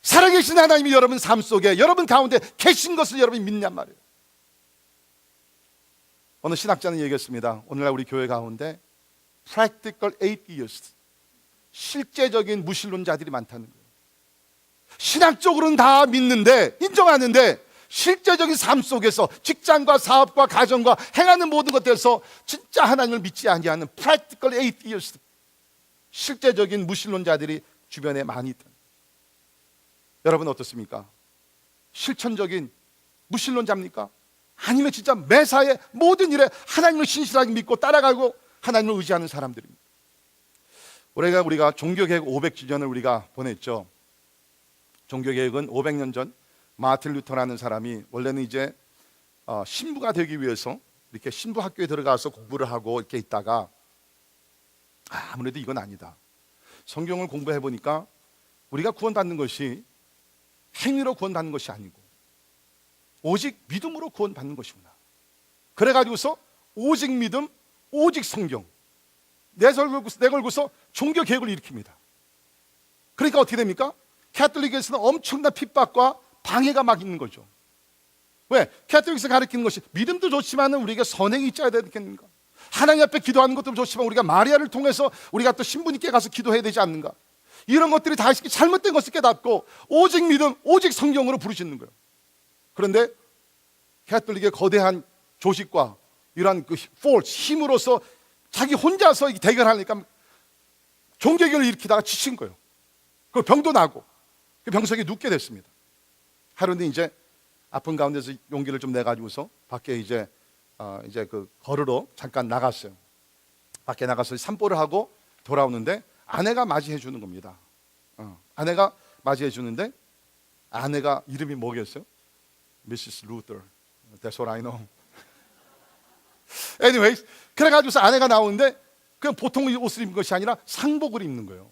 살아계신 하나님이 여러분 삶 속에, 여러분 가운데 계신 것을 여러분이 믿냔 말이에요. 어느 신학자는 얘기했습니다. 오늘날 우리 교회 가운데 practical atheists, 실제적인 무신론자들이 많다는 거예요. 신학적으로는 다 믿는데, 인정하는데 실제적인 삶 속에서 직장과 사업과 가정과 행하는 모든 것들에서 진짜 하나님을 믿지 아니하는 practical atheists, 실제적인 무신론자들이 주변에 많이 있다. 여러분 어떻습니까? 실천적인 무신론자입니까? 아니면 진짜 매사에 모든 일에 하나님을 신실하게 믿고 따라가고 하나님을 의지하는 사람들입니다. 올해가 우리가 종교개혁 500주년을 우리가 보냈죠. 종교개혁은 500년 전 마틴 루터라는 사람이 원래는 이제 신부가 되기 위해서 이렇게 신부 학교에 들어가서 공부를 하고 이렇게 있다가 아무래도 이건 아니다. 성경을 공부해 보니까 우리가 구원받는 것이 행위로 구원받는 것이 아니고 오직 믿음으로 구원받는 것이구나. 그래가지고서 오직 믿음, 오직 성경, 내걸고서 종교개혁을 일으킵니다. 그러니까 어떻게 됩니까? 캐톨릭에서는 엄청난 핍박과 방해가 막 있는 거죠. 왜? 캐톨릭에서 가르치는 것이 믿음도 좋지만 우리에게 선행이 있어야 되겠는가? 하나님 앞에 기도하는 것도 좋지만 우리가 마리아를 통해서 우리가 또 신부님께 가서 기도해야 되지 않는가? 이런 것들이 다 잘못된 것을 깨닫고 오직 믿음, 오직 성경으로 부르시는 거예요. 그런데 캐톨릭의 거대한 조직과 이러한 그 force, 힘으로서 자기 혼자서 대결하니까 종교개혁을 일으키다가 지친 거예요. 그 병도 나고 그 병석에 눕게 됐습니다. 하루는 이제 아픈 가운데서 용기를 좀 내가지고서 밖에 이제 그 걸으러 잠깐 나갔어요. 밖에 나가서 산보를 하고 돌아오는데 아내가 맞이해 주는 겁니다. 아내가 맞이해 주는데 아내가 이름이 뭐겠어요? Mrs. Luther. That's what I know. Anyways, 그래가지고서 아내가 나오는데 그냥 보통 옷을 입는 것이 아니라 상복을 입는 거예요.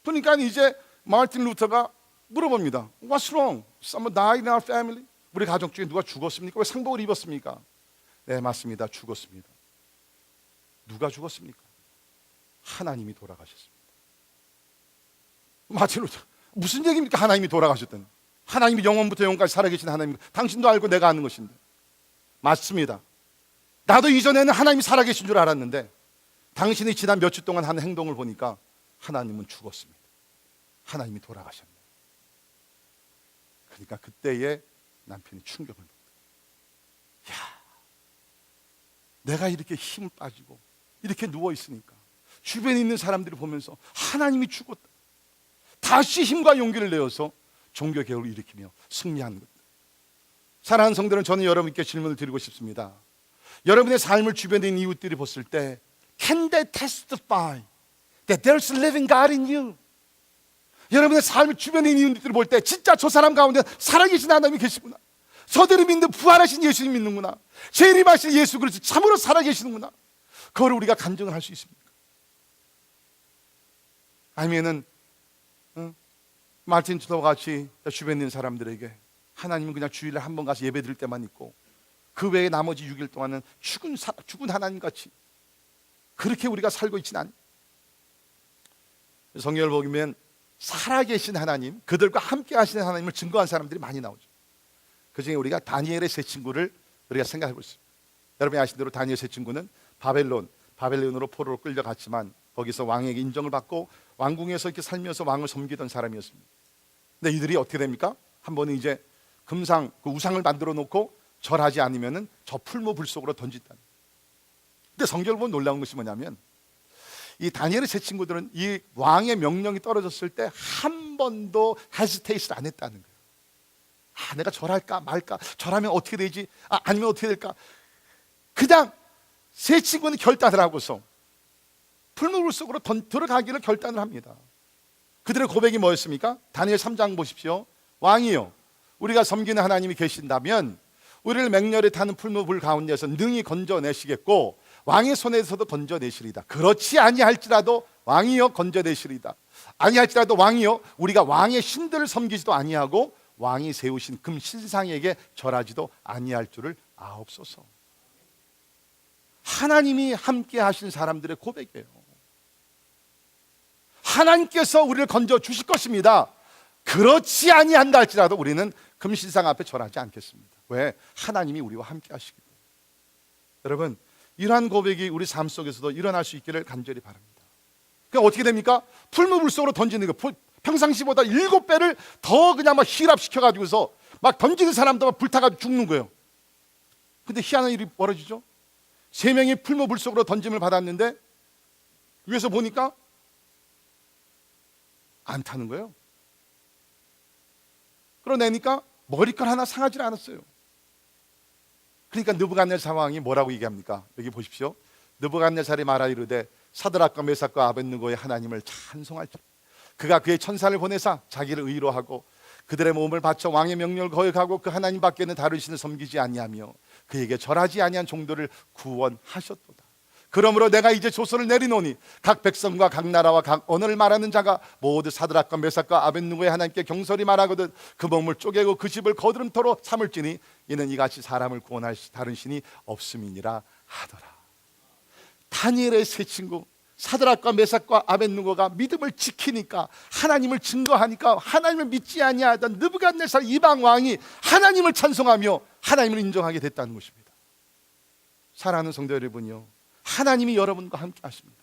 그러니까 이제 마틴 루터가 물어봅니다. What's wrong? Someone died in our family? 우리 가족 중에 누가 죽었습니까? 왜 상복을 입었습니까? 네, 맞습니다. 죽었습니다. 누가 죽었습니까? 하나님이 돌아가셨습니다. 마틴 루터, 무슨 얘기입니까? 하나님이 돌아가셨다는. 하나님이 영원부터 영원까지 살아계신 하나님, 당신도 알고 내가 아는 것인데. 맞습니다. 나도 이전에는 하나님이 살아계신 줄 알았는데 당신이 지난 몇 주 동안 한 행동을 보니까 하나님은 죽었습니다. 하나님이 돌아가셨네요. 그러니까 그때에 남편이 충격을 받아요. 야, 내가 이렇게 힘 빠지고 이렇게 누워 있으니까 주변에 있는 사람들이 보면서 하나님이 죽었다. 다시 힘과 용기를 내어서 종교개혁을 일으키며 승리하는 것. 사랑하는 성도는 저는 여러분께 질문을 드리고 싶습니다. 여러분의 삶을 주변에 있는 이웃들이 봤을 때 Can they testify that there's a living God in you? 여러분의 삶을 주변에 있는 이웃들이 볼 때 진짜 저 사람 가운데 살아계신 하나님이 계시구나. 저들이 믿는 부활하신 예수님 믿는구나. 재림하신 예수 그리스도 참으로 살아계시는구나. 그걸 우리가 간증을 할 수 있습니까? 아니면은 마틴 루터와 같이 주변에 있는 사람들에게 하나님은 그냥 주일에 한 번 가서 예배 드릴 때만 있고 그 외에 나머지 6일 동안은 죽은 하나님같이 그렇게 우리가 살고 있지는 않아요. 성경을 보면 살아계신 하나님, 그들과 함께 하시는 하나님을 증거한 사람들이 많이 나오죠. 그중에 우리가 다니엘의 세 친구를 우리가 생각하고 있습니다. 여러분이 아시는 대로 다니엘 세 친구는 바벨론으로 포로로 끌려갔지만 거기서 왕에게 인정을 받고 왕궁에서 이렇게 살면서 왕을 섬기던 사람이었습니다. 근데 이들이 어떻게 됩니까? 한 번은 이제 금상, 그 우상을 만들어 놓고 절하지 않으면은 저 풀무불 속으로 던진다. 근데 성경을 보면 놀라운 것이 뭐냐면 이 다니엘의 세 친구들은 이 왕의 명령이 떨어졌을 때 한 번도 헤지테이션 안 했다는 거예요. 내가 절할까 말까, 절하면 어떻게 되지, 아니면 어떻게 될까. 그냥 세 친구는 결단을 하고서 풀무불 속으로 들어가기를 결단을 합니다. 그들의 고백이 뭐였습니까? 다니엘 3장 보십시오. 왕이요, 우리가 섬기는 하나님이 계신다면 우리를 맹렬히 타는 풀무불 가운데서 능히 건져내시겠고 왕의 손에서도 건져내시리다. 그렇지 아니할지라도 왕이요 건져내시리다. 아니할지라도 왕이요, 우리가 왕의 신들을 섬기지도 아니하고 왕이 세우신 금 신상에게 절하지도 아니할 줄을 아옵소서. 하나님이 함께 하신 사람들의 고백이에요. 하나님께서 우리를 건져 주실 것입니다. 그렇지 아니한다 할지라도 우리는 금신상 앞에 절하지 않겠습니다. 왜? 하나님이 우리와 함께 하시기 때문에. 여러분, 이러한 고백이 우리 삶 속에서도 일어날 수 있기를 간절히 바랍니다. 그러니까 어떻게 됩니까? 풀무불 속으로 던지는 거, 평상시보다 7배를 더 그냥 막 힐압시켜가지고서 막 던지는 사람도 막 불타가지고 죽는 거예요. 근데 희한한 일이 벌어지죠. 3명이 풀무불 속으로 던짐을 받았는데 위에서 보니까 안 타는 거예요. 그러내니까 머리칼 하나 상하지 않았어요. 그러니까 느부갓네살 상황이 뭐라고 얘기합니까? 여기 보십시오. 느부갓네살이 말하 이르되 사드락과 메삭과 아벳느고의 하나님을 찬송할지라. 그가 그의 천사를 보내사 자기를 의로 하고 그들의 몸을 바쳐 왕의 명령을 거역하고 그 하나님 밖에는 다른 신을 섬기지 아니하며 그에게 절하지 아니한 종들을 구원하셨도다. 그러므로 내가 이제 조서를 내리노니 각 백성과 각 나라와 각 언어를 말하는 자가 모두 사드락과 메삭과 아벳느고의 하나님께 경솔히 말하거든 그 몸을 쪼개고 그 집을 거드름터로 삼을지니 이는 이같이 사람을 구원할 다른 신이 없음이니라 하더라. 다니엘의 세 친구 사드락과 메삭과 아벳느고가 믿음을 지키니까, 하나님을 증거하니까 하나님을 믿지 아니하던 느부갓네살 이방 왕이 하나님을 찬송하며 하나님을 인정하게 됐다는 것입니다. 사랑하는 성도 여러분이요, 하나님이 여러분과 함께 하십니다.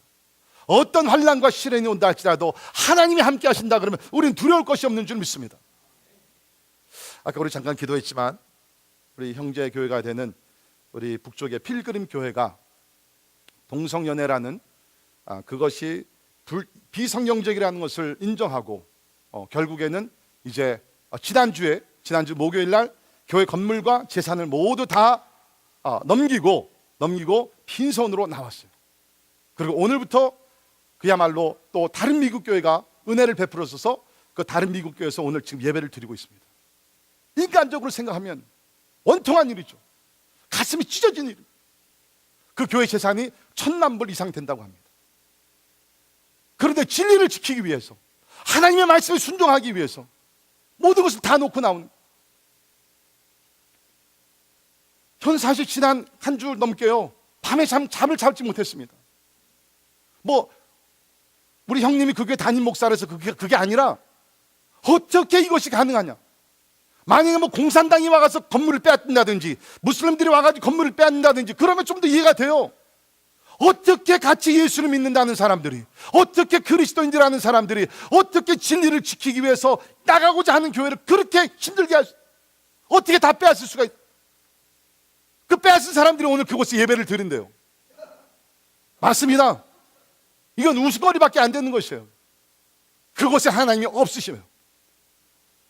어떤 환난과 시련이 온다 할지라도 하나님이 함께 하신다 그러면 우리는 두려울 것이 없는 줄 믿습니다. 아까 우리 잠깐 기도했지만 우리 형제 교회가 되는 우리 북쪽의 필그림 교회가 동성연애라는 그것이 비성경적이라는 것을 인정하고 결국에는 이제 지난주 목요일 날 교회 건물과 재산을 모두 다 넘기고 빈손으로 나왔어요. 그리고 오늘부터 그야말로 또 다른 미국 교회가 은혜를 베풀어서 그 다른 미국 교회에서 오늘 지금 예배를 드리고 있습니다. 인간적으로 생각하면 원통한 일이죠. 가슴이 찢어진 일. 그 교회 재산이 1,000만 불 이상 된다고 합니다. 그런데 진리를 지키기 위해서, 하나님의 말씀에 순종하기 위해서 모든 것을 다 놓고 나오는. 전 사실 지난 한 주 넘게요, 밤에 잠을 잡지 못했습니다. 우리 형님이 그 교회 담임 목사라서 그게 아니라 어떻게 이것이 가능하냐. 만약에 공산당이 와가서 건물을 빼앗는다든지 무슬림들이 와가지고 건물을 빼앗는다든지 그러면 좀 더 이해가 돼요. 어떻게 같이 예수를 믿는다는 사람들이, 어떻게 그리스도인들하는 사람들이 어떻게 진리를 지키기 위해서 나가고자 하는 교회를 그렇게 힘들게 어떻게 다 빼앗을 수가 그 빼앗은 사람들이 오늘 그곳에 예배를 드린대요. 맞습니다. 이건 우스거리밖에 안 되는 것이에요. 그곳에 하나님이 없으시면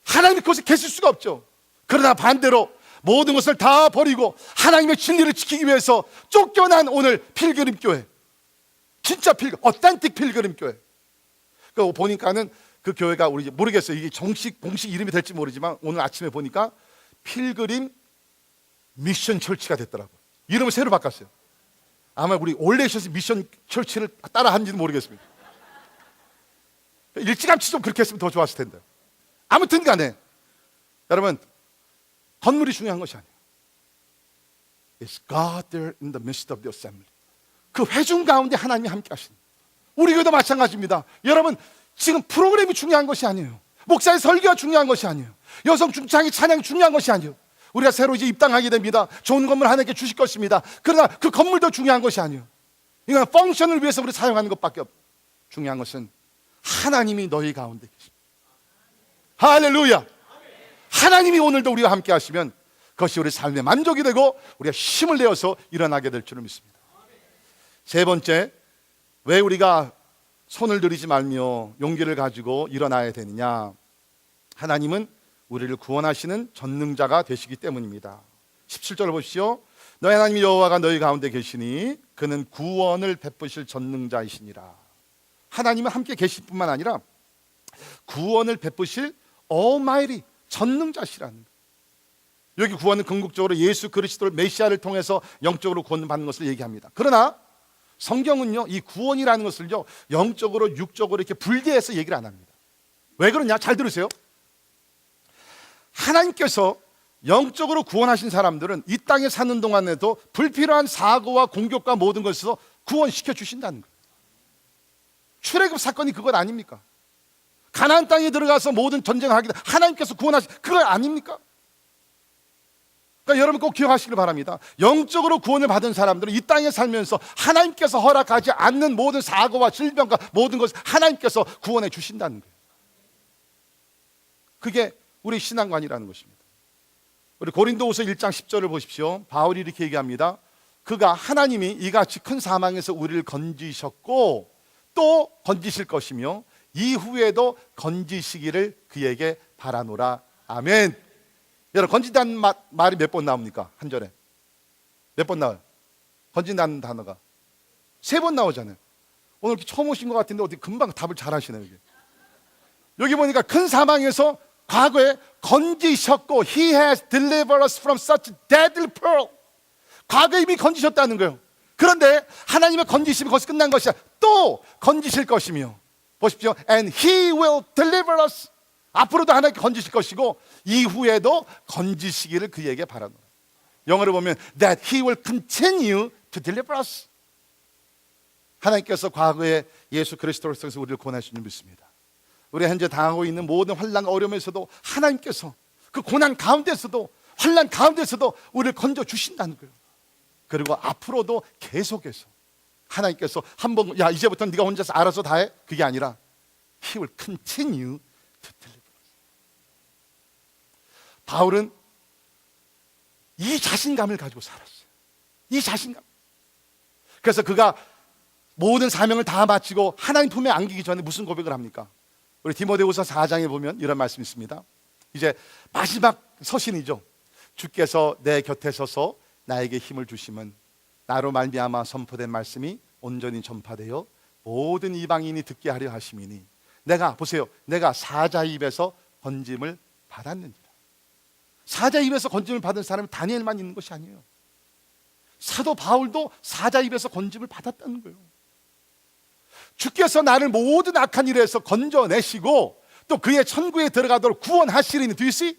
하나님이 그곳에 계실 수가 없죠. 그러나 반대로 모든 것을 다 버리고 하나님의 진리를 지키기 위해서 쫓겨난 오늘 필그림 교회, 진짜 어센틱 필그림 교회. 그 보니까는 그 교회가 우리 모르겠어요. 이게 공식 이름이 될지 모르지만 오늘 아침에 보니까 필그림 미션 철치가 됐더라고요. 이름을 새로 바꿨어요. 아마 우리 올레이셔스 미션 철치를 따라 한지는 모르겠습니다. 일찌감치 좀 그렇게 했으면 더 좋았을 텐데. 아무튼 간에 여러분, 건물이 중요한 것이 아니에요. It's God there in the midst of the assembly. 그 회중 가운데 하나님이 함께 하시는. 우리 교회도 마찬가지입니다. 여러분, 지금 프로그램이 중요한 것이 아니에요. 목사의 설교가 중요한 것이 아니에요. 여성 중창의 찬양이 중요한 것이 아니에요. 우리가 새로 이제 입당하게 됩니다. 좋은 건물 하나님께 주실 것입니다. 그러나 그 건물도 중요한 것이 아니에요. 이건 펑션을 위해서 우리 사용하는 것밖에 없어요. 중요한 것은 하나님이 너희 가운데 계십니다. 할렐루야. 하나님이 오늘도 우리와 함께 하시면 그것이 우리 삶의 만족이 되고 우리가 힘을 내어서 일어나게 될 줄을 믿습니다. 세 번째, 왜 우리가 손을 들이지 말며 용기를 가지고 일어나야 되느냐? 하나님은 우리를 구원하시는 전능자가 되시기 때문입니다. 17절을 보시죠. 너희 하나님 여호와가 너희 가운데 계시니 그는 구원을 베푸실 전능자이시니라. 하나님은 함께 계실 뿐만 아니라 구원을 베푸실 Almighty, 전능자시라는 거예요. 여기 구원은 궁극적으로 예수 그리스도를 메시아를 통해서 영적으로 구원받는 것을 얘기합니다. 그러나 성경은요, 이 구원이라는 것을요, 영적으로 육적으로 이렇게 분리해서 얘기를 안 합니다. 왜 그러냐? 잘 들으세요. 하나님께서 영적으로 구원하신 사람들은 이 땅에 사는 동안에도 불필요한 사고와 공격과 모든 것에서 구원시켜 주신다는 거예요. 출애굽 사건이 그것 아닙니까? 가나안 땅에 들어가서 모든 전쟁을 하게 돼 하나님께서 구원하신 그거 아닙니까? 그러니까 여러분 꼭 기억하시길 바랍니다. 영적으로 구원을 받은 사람들은 이 땅에 살면서 하나님께서 허락하지 않는 모든 사고와 질병과 모든 것을 하나님께서 구원해 주신다는 거예요. 그게 우리 신앙관이라는 것입니다. 우리 고린도후서 1장 10절을 보십시오. 바울이 이렇게 얘기합니다. 그가 하나님이 이같이 큰 사망에서 우리를 건지셨고 또 건지실 것이며 이후에도 건지시기를 그에게 바라노라. 아멘. 여러분, 건진다는 말이 몇 번 나옵니까? 한 절에 몇 번 나와요? 건진다는 단어가 3번 나오잖아요. 오늘 이렇게 처음 오신 것 같은데 어떻게 금방 답을 잘 하시네요. 여기 보니까 큰 사망에서 과거에 건지셨고 He has delivered us from such deadly pearl. 과거에 이미 건지셨다는 거예요. 그런데 하나님의 건지심이 거기서 끝난 것이 아니라 또 건지실 것이며, 보십시오. And He will deliver us. 앞으로도 하나님께 건지실 것이고 이후에도 건지시기를 그에게 바라노라. 영어로 보면 that He will continue to deliver us. 하나님께서 과거에 예수 그리스도를 통해서 우리를 구원하신 줄 믿습니다. 우리 현재 당하고 있는 모든 환난 어려움에서도 하나님께서 그 고난 가운데서도 환난 가운데서도 우리를 건져 주신다는 거예요. 그리고 앞으로도 계속해서 하나님께서 한번 야 이제부터는 네가 혼자서 알아서 다 해, 그게 아니라 He will continue to deliver. 바울은 이 자신감을 가지고 살았어요. 이 자신감. 그래서 그가 모든 사명을 다 마치고 하나님 품에 안기기 전에 무슨 고백을 합니까? 우리 디모데후서 4장에 보면 이런 말씀이 있습니다. 이제 마지막 서신이죠. 주께서 내 곁에 서서 나에게 힘을 주심은 나로 말미암아 선포된 말씀이 온전히 전파되어 모든 이방인이 듣게 하려 하심이니 내가 보세요. 내가 사자 입에서 건짐을 받았느니라. 사자 입에서 건짐을 받은 사람이 다니엘만 있는 것이 아니에요. 사도 바울도 사자 입에서 건짐을 받았다는 거예요. 주께서 나를 모든 악한 일에서 건져내시고 또 그의 천국에 들어가도록 구원하시리니. Do you see?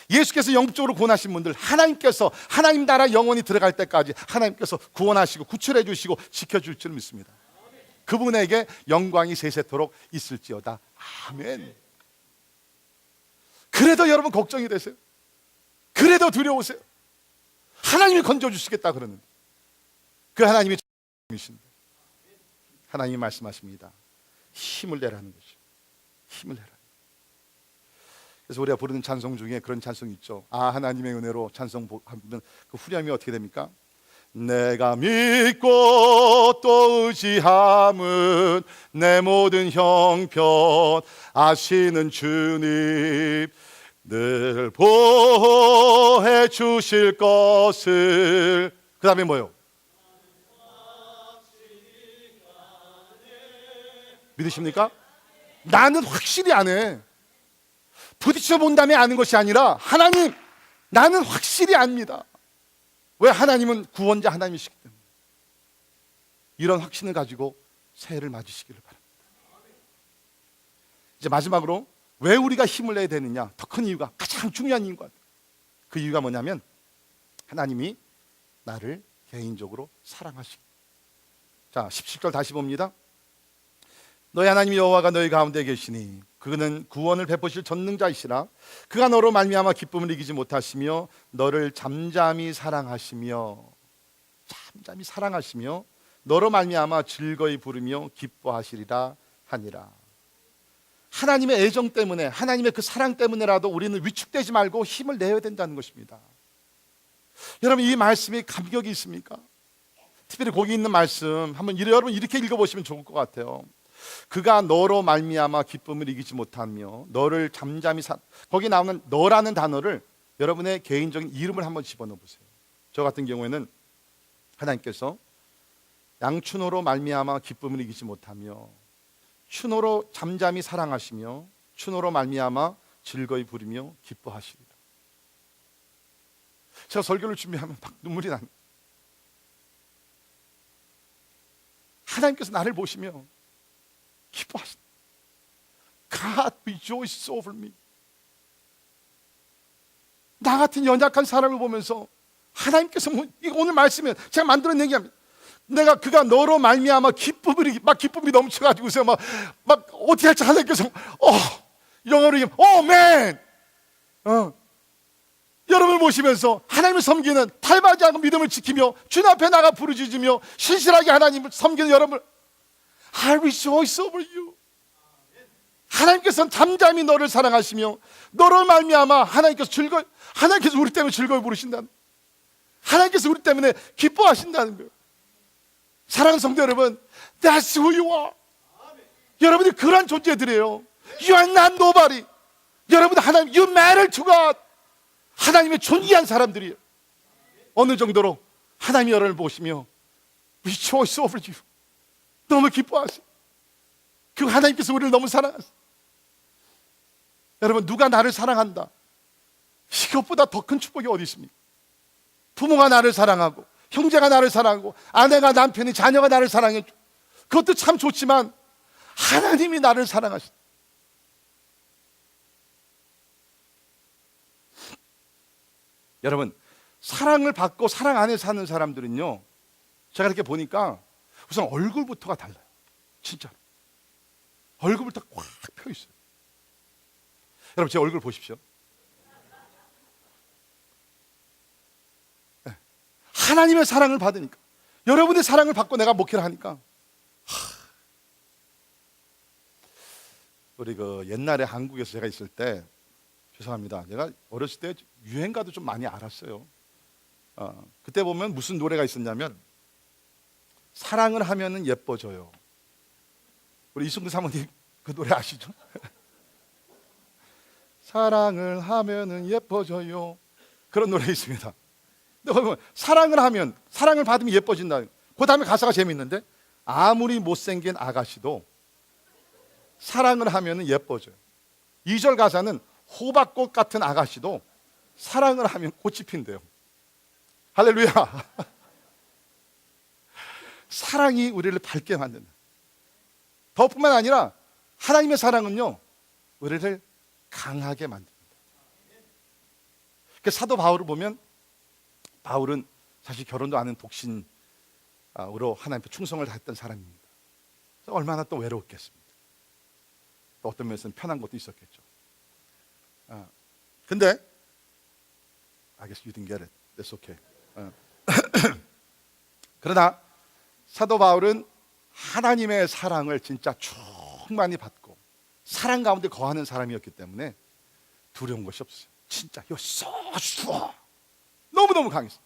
예수께서 영적으로 구원하신 분들, 하나님께서 하나님 나라 영원히 들어갈 때까지 하나님께서 구원하시고 구출해 주시고 지켜줄 줄 믿습니다. 그분에게 영광이 세세토록 있을지어다. 아멘. 그래도 여러분 걱정이 되세요? 그래도 두려우세요? 하나님이 건져주시겠다 그러는데 그 하나님이 이신데 하나님이 말씀하십니다. 힘을 내라는 거죠. 힘을 내라. 그래서 우리가 부르는 찬송 중에 그런 찬송이 있죠. 아, 하나님의 은혜로 찬송하면 그 후렴이 어떻게 됩니까? 내가 믿고 또 의지함은 내 모든 형편 아시는 주님 늘 보호해 주실 것을. 그 다음에 뭐요? 믿으십니까? 나는 확실히 안 해. 부딪혀 본 다음에 아는 것이 아니라 하나님, 나는 확실히 압니다. 왜? 하나님은 구원자 하나님이시기 때문에. 이런 확신을 가지고 새해를 맞으시기를 바랍니다. 이제 마지막으로 왜 우리가 힘을 내야 되느냐, 더 큰 이유가, 가장 중요한 이유인 것 같아요. 그 이유가 뭐냐면 하나님이 나를 개인적으로 사랑하시기. 자, 17절 다시 봅니다. 너희 하나님 여호와가 너희 가운데 계시니 그는 구원을 베푸실 전능자이시라. 그가 너로 말미암아 기쁨을 이기지 못하시며 너를 잠잠히 사랑하시며 너로 말미암아 즐거이 부르며 기뻐하시리라 하니라. 하나님의 애정 때문에, 하나님의 그 사랑 때문에라도 우리는 위축되지 말고 힘을 내야 된다는 것입니다. 여러분, 이 말씀이 감격이 있습니까? 특별히 거기 있는 말씀 한번 여러분 이렇게 읽어보시면 좋을 것 같아요. 그가 너로 말미암아 기쁨을 이기지 못하며 너를 잠잠히 거기 나오는 너라는 단어를 여러분의 개인적인 이름을 한번 집어넣어 보세요. 저 같은 경우에는 하나님께서 양춘호로 말미암아 기쁨을 이기지 못하며 추노로 잠잠히 사랑하시며 추노로 말미암아 즐거이 부리며 기뻐하시리라. 제가 설교를 준비하면 막 눈물이 나는, 하나님께서 나를 보시며 기뻐하신다. God rejoices over me. 나 같은 연약한 사람을 보면서 하나님께서 이거 오늘 말씀에 제가 만들어낸 얘기합니다. 내가 그가 너로 말미암아 기쁨이 넘쳐가지고서 막 어떻게 할지 하나님께서 영어로 얘기하면 맨 여러분을 보시면서 하나님을 섬기는 탈바지 않고 믿음을 지키며 주님 앞에 나가 부르짖으며 신실하게 하나님을 섬기는 여러분, I rejoice over you. 하나님께서는 잠잠히 너를 사랑하시며 너로 말미암아 하나님께서 우리 때문에 즐거이 부르신다는, 하나님께서 우리 때문에 기뻐하신다는 거예요. 사랑하는 성도 여러분, that's who you are. 여러분이 그런 존재들이에요. You are not nobody. 여러분 하나님, you matter to God. 하나님의 존귀한 사람들이에요. 어느 정도로 하나님이 여러분을 보시며 rejoice over you. 너무 기뻐하세요. 그 하나님께서 우리를 너무 사랑하세요. 여러분, 누가 나를 사랑한다, 이것보다 더 큰 축복이 어디 있습니까? 부모가 나를 사랑하고 형제가 나를 사랑하고 아내가, 남편이, 자녀가 나를 사랑해, 그것도 참 좋지만 하나님이 나를 사랑하신다. 여러분, 사랑을 받고 사랑 안에 사는 사람들은요, 제가 이렇게 보니까 우선 얼굴부터가 달라요. 진짜 얼굴부터 꽉 펴 있어요. 여러분, 제 얼굴 보십시오. 네. 하나님의 사랑을 받으니까, 여러분의 사랑을 받고 내가 목회를 하니까, 우리 그 옛날에 한국에서 제가 있을 때, 죄송합니다, 제가 어렸을 때 유행가도 좀 많이 알았어요. 그때 보면 무슨 노래가 있었냐면, 사랑을 하면은 예뻐져요. 우리 이승구 사모님 그 노래 아시죠? 사랑을 하면은 예뻐져요. 그런 노래 있습니다. 근데 보면 사랑을 하면, 사랑을 받으면 예뻐진다. 그 다음에 가사가 재밌는데, 아무리 못생긴 아가씨도 사랑을 하면은 예뻐져요. 2절 가사는 호박꽃 같은 아가씨도 사랑을 하면 꽃이 핀대요. 할렐루야. 사랑이 우리를 밝게 만든다. 더뿐만 아니라 하나님의 사랑은요, 우리를 강하게 만듭니다. 그 사도 바울을 보면, 바울은 사실 결혼도 안 한 독신으로 하나님께 충성을 다했던 사람입니다. 얼마나 또 외로웠겠습니까? 또 어떤 면에서는 편한 것도 있었겠죠. 근데 I guess you didn't get it. That's okay. 그러나 사도 바울은 하나님의 사랑을 진짜 충만히 받고 사랑 가운데 거하는 사람이었기 때문에 두려운 것이 없어요. 진짜 you're so strong. 너무너무 강했어요.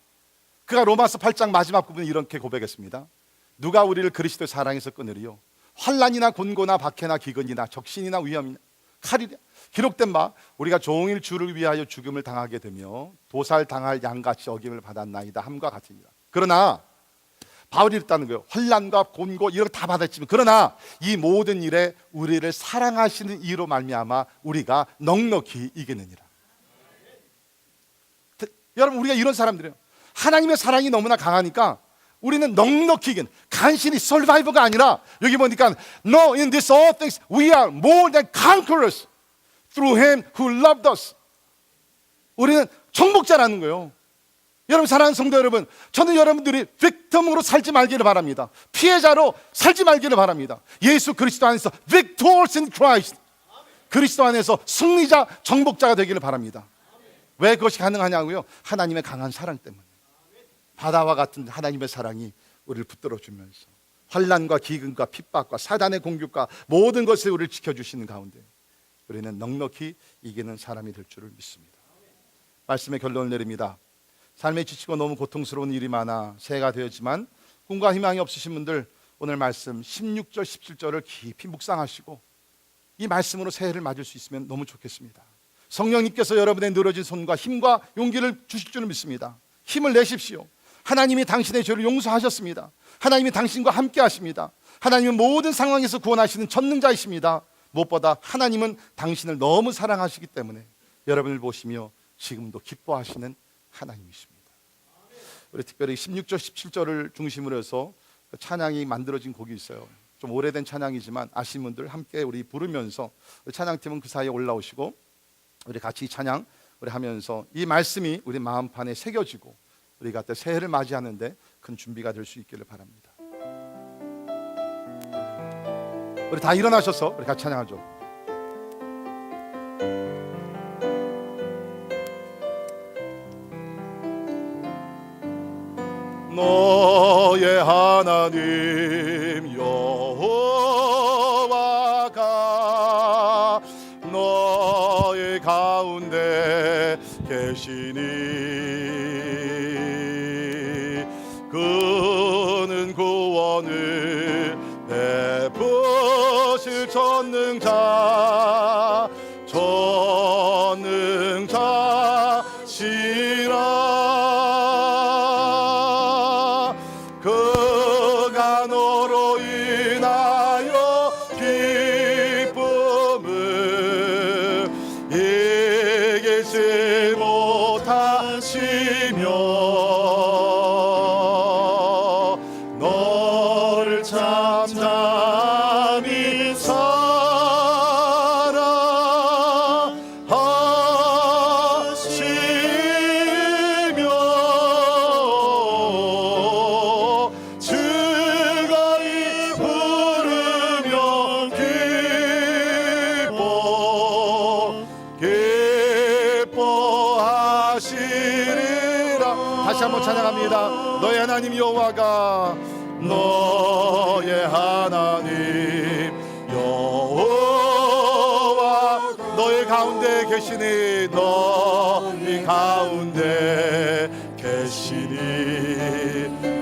그가 로마서 8장 마지막 부분에 이렇게 고백했습니다. 누가 우리를 그리스도의 사랑에서 끊으리요? 환난이나 곤고나 박해나 기근이나 적신이나 위험이나 칼이랴. 기록된 바 우리가 종일 주를 위하여 죽음을 당하게 되며 도살당할 양같이 어김을 받았나이다 함과 같으니라. 그러나 바울이 이랬다는 거예요. 환난과 곤고 이런 거 다 받았지만, 그러나 이 모든 일에 우리를 사랑하시는 이로 말미암아 우리가 넉넉히 이기느니라. 여러분, 우리가 이런 사람들이에요. 하나님의 사랑이 너무나 강하니까 우리는 넉넉히 이긴, 간신히 survivor가 아니라, 여기 보니까 No, in this all things we are more than conquerors through him who loved us. 우리는 정복자라는 거예요. 여러분, 사랑하는 성도 여러분, 저는 여러분들이 빅텀으로 살지 말기를 바랍니다. 피해자로 살지 말기를 바랍니다. 예수 그리스도 안에서 victors in Christ, 그리스도 안에서 승리자, 정복자가 되기를 바랍니다. 왜 그것이 가능하냐고요? 하나님의 강한 사랑 때문에. 바다와 같은 하나님의 사랑이 우리를 붙들어 주면서 환난과 기근과 핍박과 사단의 공격과 모든 것을 우리를 지켜주시는 가운데 우리는 넉넉히 이기는 사람이 될 줄을 믿습니다. 말씀의 결론을 내립니다. 삶에 지치고 너무 고통스러운 일이 많아 새해가 되었지만 꿈과 희망이 없으신 분들, 오늘 말씀 16절 17절을 깊이 묵상하시고 이 말씀으로 새해를 맞을 수 있으면 너무 좋겠습니다. 성령님께서 여러분의 늘어진 손과 힘과 용기를 주실 줄을 믿습니다. 힘을 내십시오. 하나님이 당신의 죄를 용서하셨습니다. 하나님이 당신과 함께 하십니다. 하나님은 모든 상황에서 구원하시는 전능자이십니다. 무엇보다 하나님은 당신을 너무 사랑하시기 때문에 여러분을 보시며 지금도 기뻐하시는 하나님이십니다. 우리 특별히 16절 17절을 중심으로 해서 찬양이 만들어진 곡이 있어요. 좀 오래된 찬양이지만 아시는 분들 함께 우리 부르면서 우리 찬양팀은 그 사이에 올라오시고 우리 같이 찬양 우리 하면서 이 말씀이 우리 마음판에 새겨지고 우리가 또 새해를 맞이하는데 큰 준비가 될 수 있기를 바랍니다. 우리 다 일어나셔서 우리 같이 찬양하죠. 너의 하나님 여호와가 너의 가운데 계시니 그는 구원을 베푸실 전능자시라. 그가 너로 인하여 기쁨을 이기지 못하시며 너를 잠잠히 다시 한번 찬양합니다. 너의 하나님 여호와가 너의 하나님 여호와 너의 가운데 계시니 너의 가운데 계시니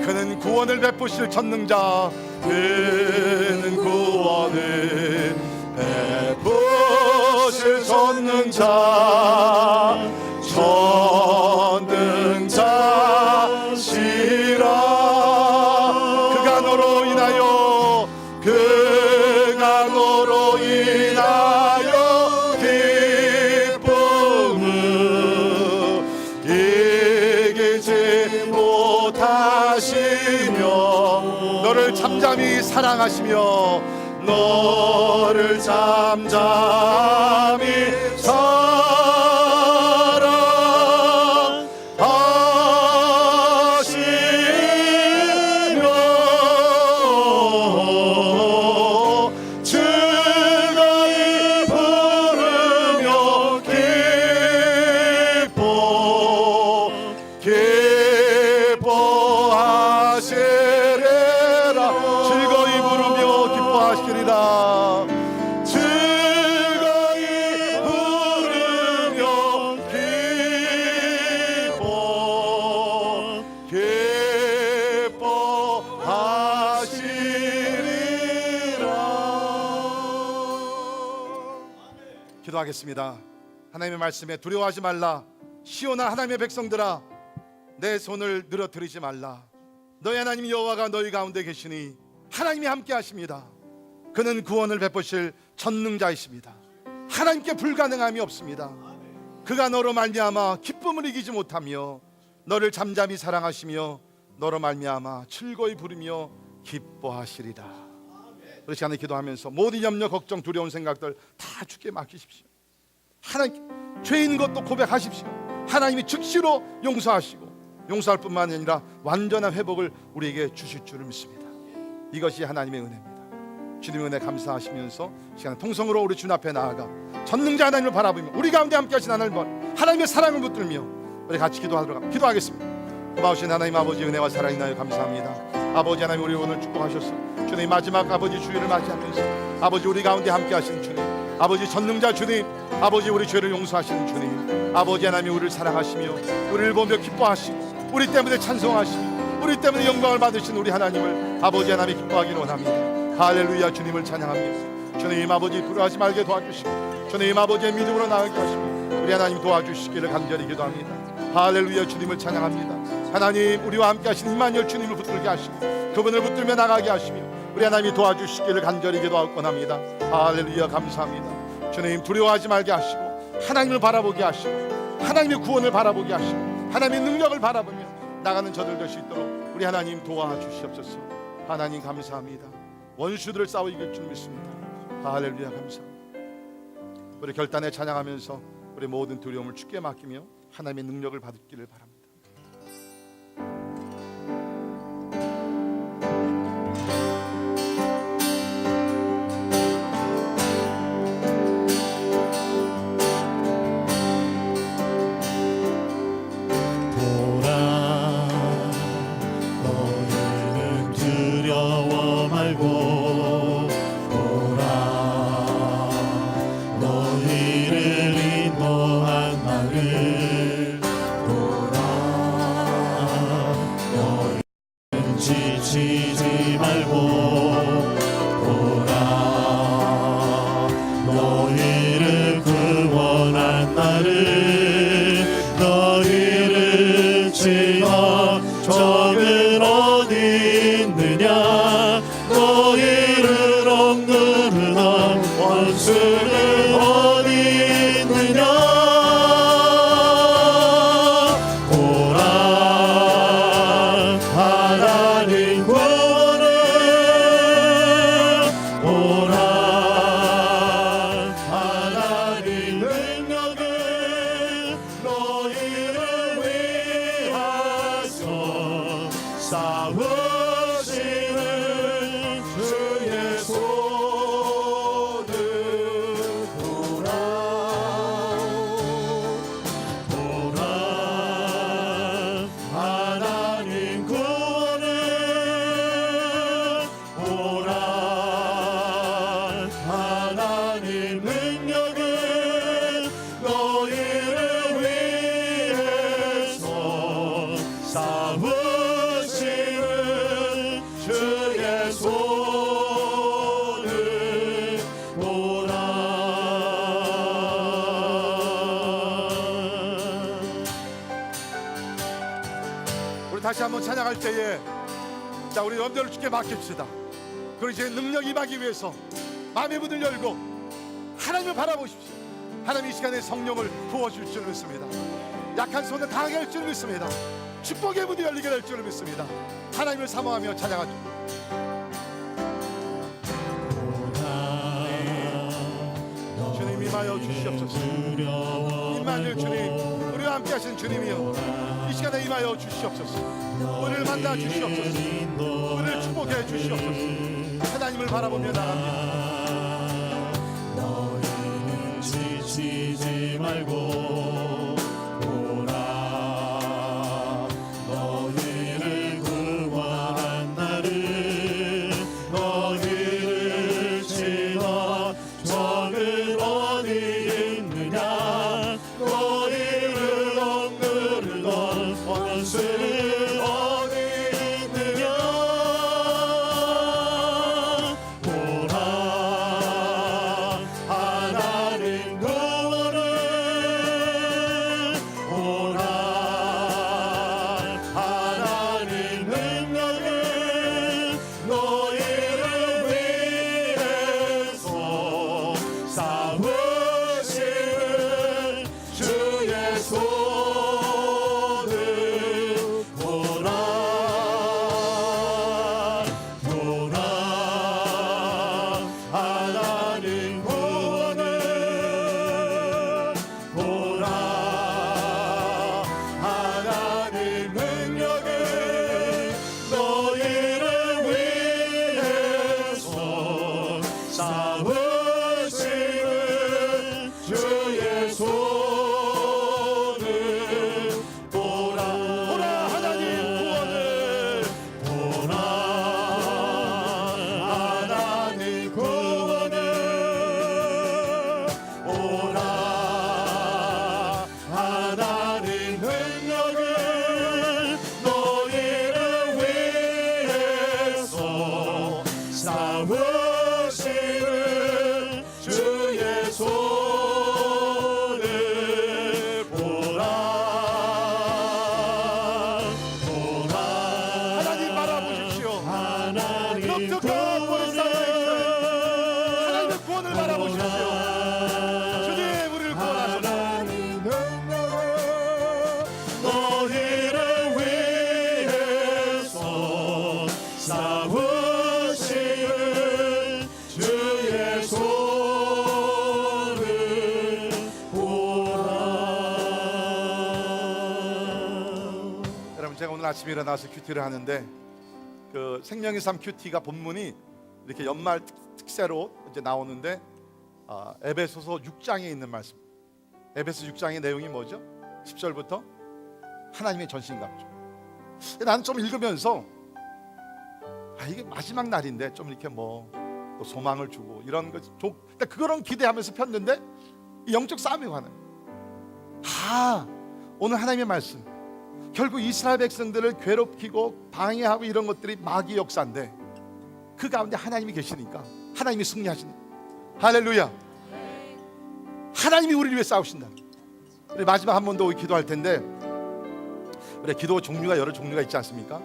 그는 구원을 베푸실 전능자 그는 구원을 베푸실 전능자시라. 그가 너로 인하여 기쁨을 이기지 못하시며 너를 잠잠히 사랑하시며 너를 잠잠히 기도하겠습니다. 하나님의 말씀에 두려워하지 말라. 시온아 하나님의 백성들아 내 손을 늘어뜨리지 말라. 너희 하나님 여호와가 너희 가운데 계시니 하나님이 함께 하십니다. 그는 구원을 베푸실 전능자이십니다. 하나님께 불가능함이 없습니다. 그가 너로 말미암아 기쁨을 이기지 못하며 너를 잠잠히 사랑하시며 너로 말미암아 즐거이 부르며 기뻐하시리라. 우리 시간에 기도하면서 모든 염려, 걱정, 두려운 생각들 다 주께 맡기십시오. 하나님 죄인 것도 고백하십시오. 하나님이 즉시로 용서하시고 용서할 뿐만 아니라 완전한 회복을 우리에게 주실 줄을 믿습니다. 이것이 하나님의 은혜입니다. 주님의 은혜 감사하시면서 시간 통성으로 우리 주님 앞에 나아가 전능자 하나님을 바라보며 우리 가운데 함께 하신 하나님의 사랑을 붙들며 우리 같이 기도하겠습니다. 고마우신 하나님 아버지 은혜와 사랑이 나요 감사합니다. 아버지 하나님 우리 오늘 축복하셨어. 주님 마지막 아버지 주일을 맞이하면서 아버지 우리 가운데 함께 하시는 주님, 아버지 전능자 주님, 아버지 우리 죄를 용서하시는 주님, 아버지 하나님 우리를 사랑하시며 우리를 보며 기뻐하시고 우리 때문에 찬송하시고 우리 때문에 영광을 받으신 우리 하나님을 아버지 하나님이 기뻐하기를 원합니다. 할렐루야. 주님을 찬양합니다. 주님 아버지 두려워하지 말게 도와주시고 주님 아버지의 믿음으로 나아가게 하시고 우리 하나님 도와주시기를 간절히 기도합니다. 할렐루야. 주님을 찬양합니다. 하나님 우리와 함께 하신 임마누엘 주님을 붙들게 하시고 그분을 붙들며 나가게 하시며 우리 하나님이 도와주시기를 간절히 기도하옵건합니다. 할렐루야. 감사합니다. 주님, 두려워하지 말게 하시고 하나님을 바라보게 하시고 하나님의 구원을 바라보게 하시고 하나님의 능력을 바라보며 나가는 저들 될 수 있도록 우리 하나님 도와주시옵소서. 하나님 감사합니다. 원수들을 싸워 이길 줄 믿습니다. 할렐루야. 감사합니다. 우리 결단에 찬양하면서 우리 모든 두려움을 주께 맡기며 하나님의 능력을 받기를 바랍니다. 지치지 말고 보라 너희를 구원한 나를 너희를 치어 적은 어디 있느냐 너희를 억누르던 원수는 어디 있느냐 다시 한번 찬양할 때에 자 우리 염려를 주께 맡깁시다. 그리고 이제 능력 임하기 위해서 마음의 문을 열고 하나님을 바라보십시오. 하나님 이 시간에 성령을 부어줄 줄 믿습니다. 약한 손을 강하게 할 줄 믿습니다. 축복의 문이 열리게 될 줄 믿습니다. 하나님을 사모하며 찬양하죠. 주님 임하여 주시옵소서. 임마누엘 주님, 우리와 함께 하신 주님이여 이 시간에 임하여 주시옵소서. 우리를 만나 주시옵소서. 우리를 축복해 주시옵소서. 하나님을 바라보며 나갑니다. 너희는 지치지 말고 보라 너희를 구원한 나를 너희를 치어 적은 어디 있느냐 너희를 억누르던 원수는 어디 있느냐 보라 하나님 구원을 보라 하나님 능력을 너희를 위해서 싸우시는 주의 손을 보라 보라 하나님 구원을 보라 하나님 능력을 너희를 위해서 싸우시는 오십시오. 주님 우리를 구원하소서. 너희를 위해서 싸우시는 주의 손을 보라. 여러분, 제가 오늘 아침에 일어나서 큐티를 하는데 그 생명의 삶 큐티가 본문이 이렇게 연말 특세로 이제 나오는데 에베소서 6장에 있는 말씀. 에베소 6장의 내용이 뭐죠? 10절부터 하나님의 전신갑주. 나는 좀 읽으면서 이게 마지막 날인데 좀 이렇게 뭐 또 소망을 주고 이런 거 좀 그거는 기대하면서 폈는데 이 영적 싸움이 가는. 오늘 하나님의 말씀. 결국 이스라엘 백성들을 괴롭히고 방해하고 이런 것들이 마귀 역사인데 그 가운데 하나님이 계시니까 하나님이 승리하시는. 할렐루야. 하나님이 우리를 위해 싸우신다. 우리 마지막 한 번 더 기도할 텐데 우리 기도 종류가 여러 종류가 있지 않습니까?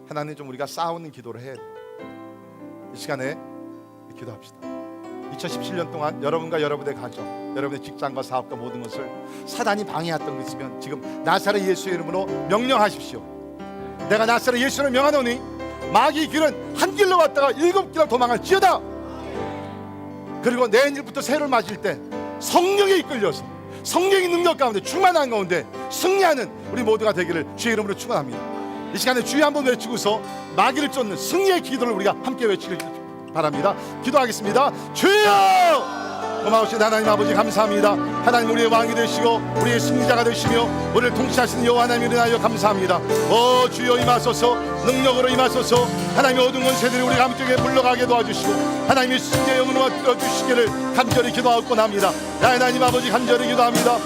하나님 좀 우리가 싸우는 기도를 해야 돼. 이 시간에 기도합시다. 2017년 동안 여러분과 여러분의 가정, 여러분의 직장과 사업과 모든 것을 사단이 방해했던 것 있으면 지금 나사렛 예수의 이름으로 명령하십시오. 내가 나사렛 예수를 명하노니 마귀의 길은 한 길로 왔다가 7길로 도망할지어다. 그리고 내일부터 새해를 맞을 때 성령에 이끌려서 성령의 능력 가운데 충만한 가운데 승리하는 우리 모두가 되기를 주의 이름으로 축원합니다. 이 시간에 주여 한번 외치고서 마귀를 쫓는 승리의 기도를 우리가 함께 외치길 바랍니다. 기도하겠습니다. 주여! 고마우신 하나님 아버지 감사합니다. 하나님 우리의 왕이 되시고 우리의 승리자가 되시며 우리를 통치하시는 여호와 하나님 인하여 감사합니다. 주여 임하소서. 능력으로 임하소서. 하나님의 어두운 권세들이 우리 함께 물러가게 도와주시고 하나님의 승리의 영으로 얻어주시기를 간절히 기도하옵고 합니다. 하나님 아버지 간절히 기도합니다.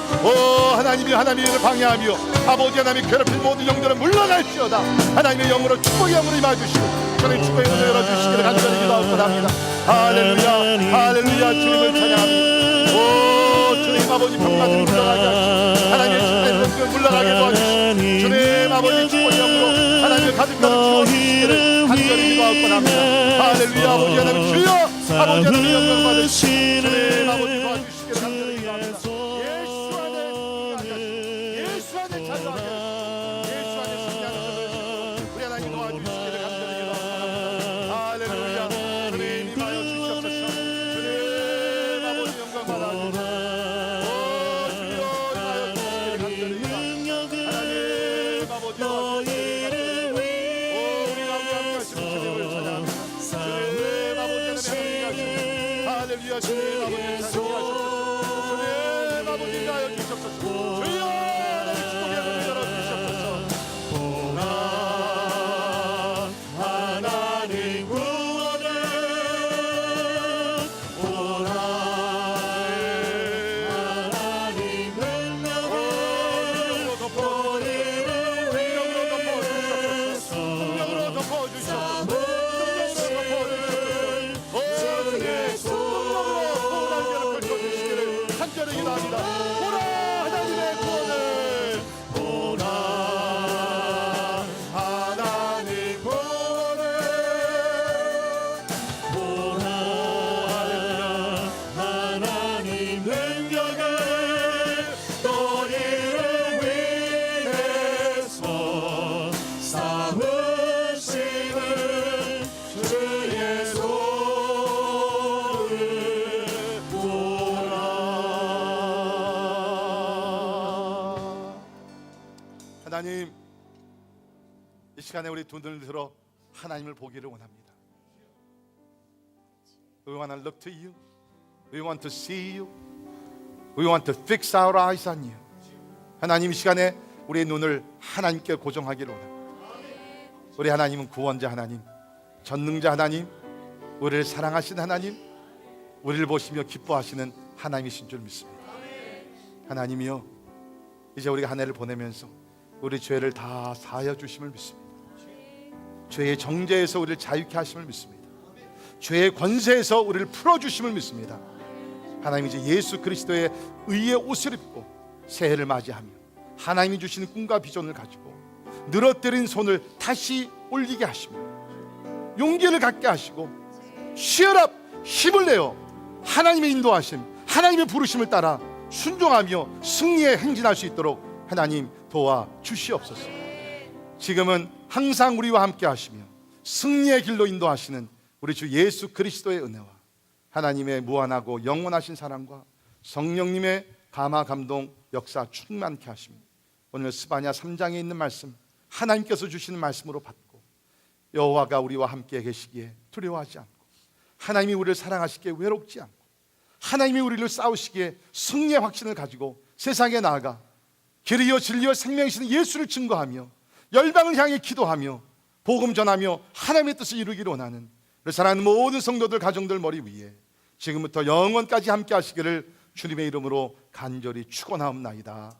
하나님이 하나님을 방해하며 아버지 하나님이 괴롭힌 모든 영들은 물러날지어다. 하나님의 영으로 축복의 영으로 임하주시고 하나님 축복의 문을 열어주시기를 간절히 기도하옵고 합니다. 할렐루야 할렐루야. 주님을 찬양합니다. 주님 아버지 평안을 물러가게 하시고 하나님의 축복의 물러가게 도와주시고 주님 아버지 축복의 영으로 하나님의 가득가득 채워주시기를 간절히 기도하옵고 합니다. 할렐루야. 아버지 하나님 주여 아버지 하나님 영광 받으시고 주님 아버지 도와주시기를 간절히 기도합니다. 예수 안에 자유하게 예수 안에 승리하는 것을 우리 하나님 도와주시기를 간절히 기도합니다. 할렐루야. 주님 임하여 주시옵소서. 주님 아버지 영광 받아주시고 주여 임하여 주시기를 간절히 기도합니다. 하나님 아버지 도와주시기를 우리 가운데 함께하시는 주님을 찬양합니다. 주님 아버지 하나님 함께하시는 할렐루야. 주님 아버지 찬양하소서. 주님 아버지 임하여 주시옵소서. 주여 나의 축복의 문을 열어주시옵소서. 하나님 구원을 오라. 하나님 능력을 너희를 위해서 능력으로 덮어주시옵소서. 주의 손으로 펼쳐주시기를 간절히 기도합니다. 오라 하나님의 구원을 오라. 하나님 구원을 오라. 하나님 능력을 너희를 위해서 싸우시는 주의 손을 보라. 하나님 이 시간에 우리 두 눈을 들어 하나님을 보기를 원합니다. We want to look to you. We want to see you. We want to fix our eyes on you. 하나님 이 시간에 우리의 눈을 하나님께 고정하기를 원합니다. 우리 하나님은 구원자 하나님, 전능자 하나님, 우리를 사랑하시는 하나님, 우리를 보시며 기뻐하시는 하나님이신 줄 믿습니다. 하나님이여 이제 우리가 한 해를 보내면서 우리 죄를 다 사하여 주심을 믿습니다. 죄의 정죄에서 우리를 자유케 하심을 믿습니다. 죄의 권세에서 우리를 풀어주심을 믿습니다. 하나님 이제 예수 그리스도의 의의 옷을 입고 새해를 맞이하며 하나님이 주시는 꿈과 비전을 가지고 늘어뜨린 손을 다시 올리게 하시며 용기를 갖게 하시고 쉬어라 힘을 내어 하나님의 인도하심, 하나님의 부르심을 따라 순종하며 승리에 행진할 수 있도록 하나님 도와주시옵소서. 지금은 항상 우리와 함께 하시며 승리의 길로 인도하시는 우리 주 예수 그리스도의 은혜와 하나님의 무한하고 영원하신 사랑과 성령님의 감화 감동 역사 충만케 하십니다. 오늘 스바냐 3장에 있는 말씀, 하나님께서 주시는 말씀으로 받고 여호와가 우리와 함께 계시기에 두려워하지 않고, 하나님이 우리를 사랑하시기에 외롭지 않고, 하나님이 우리를 싸우시기에 승리의 확신을 가지고 세상에 나아가 길이요 진리요 생명이신 예수를 증거하며 열방을 향해 기도하며 복음 전하며 하나님의 뜻을 이루기를 원하는 우리 사랑하는 모든 성도들 가정들 머리 위에 지금부터 영원까지 함께 하시기를 주님의 이름으로 간절히 축원하옵나이다.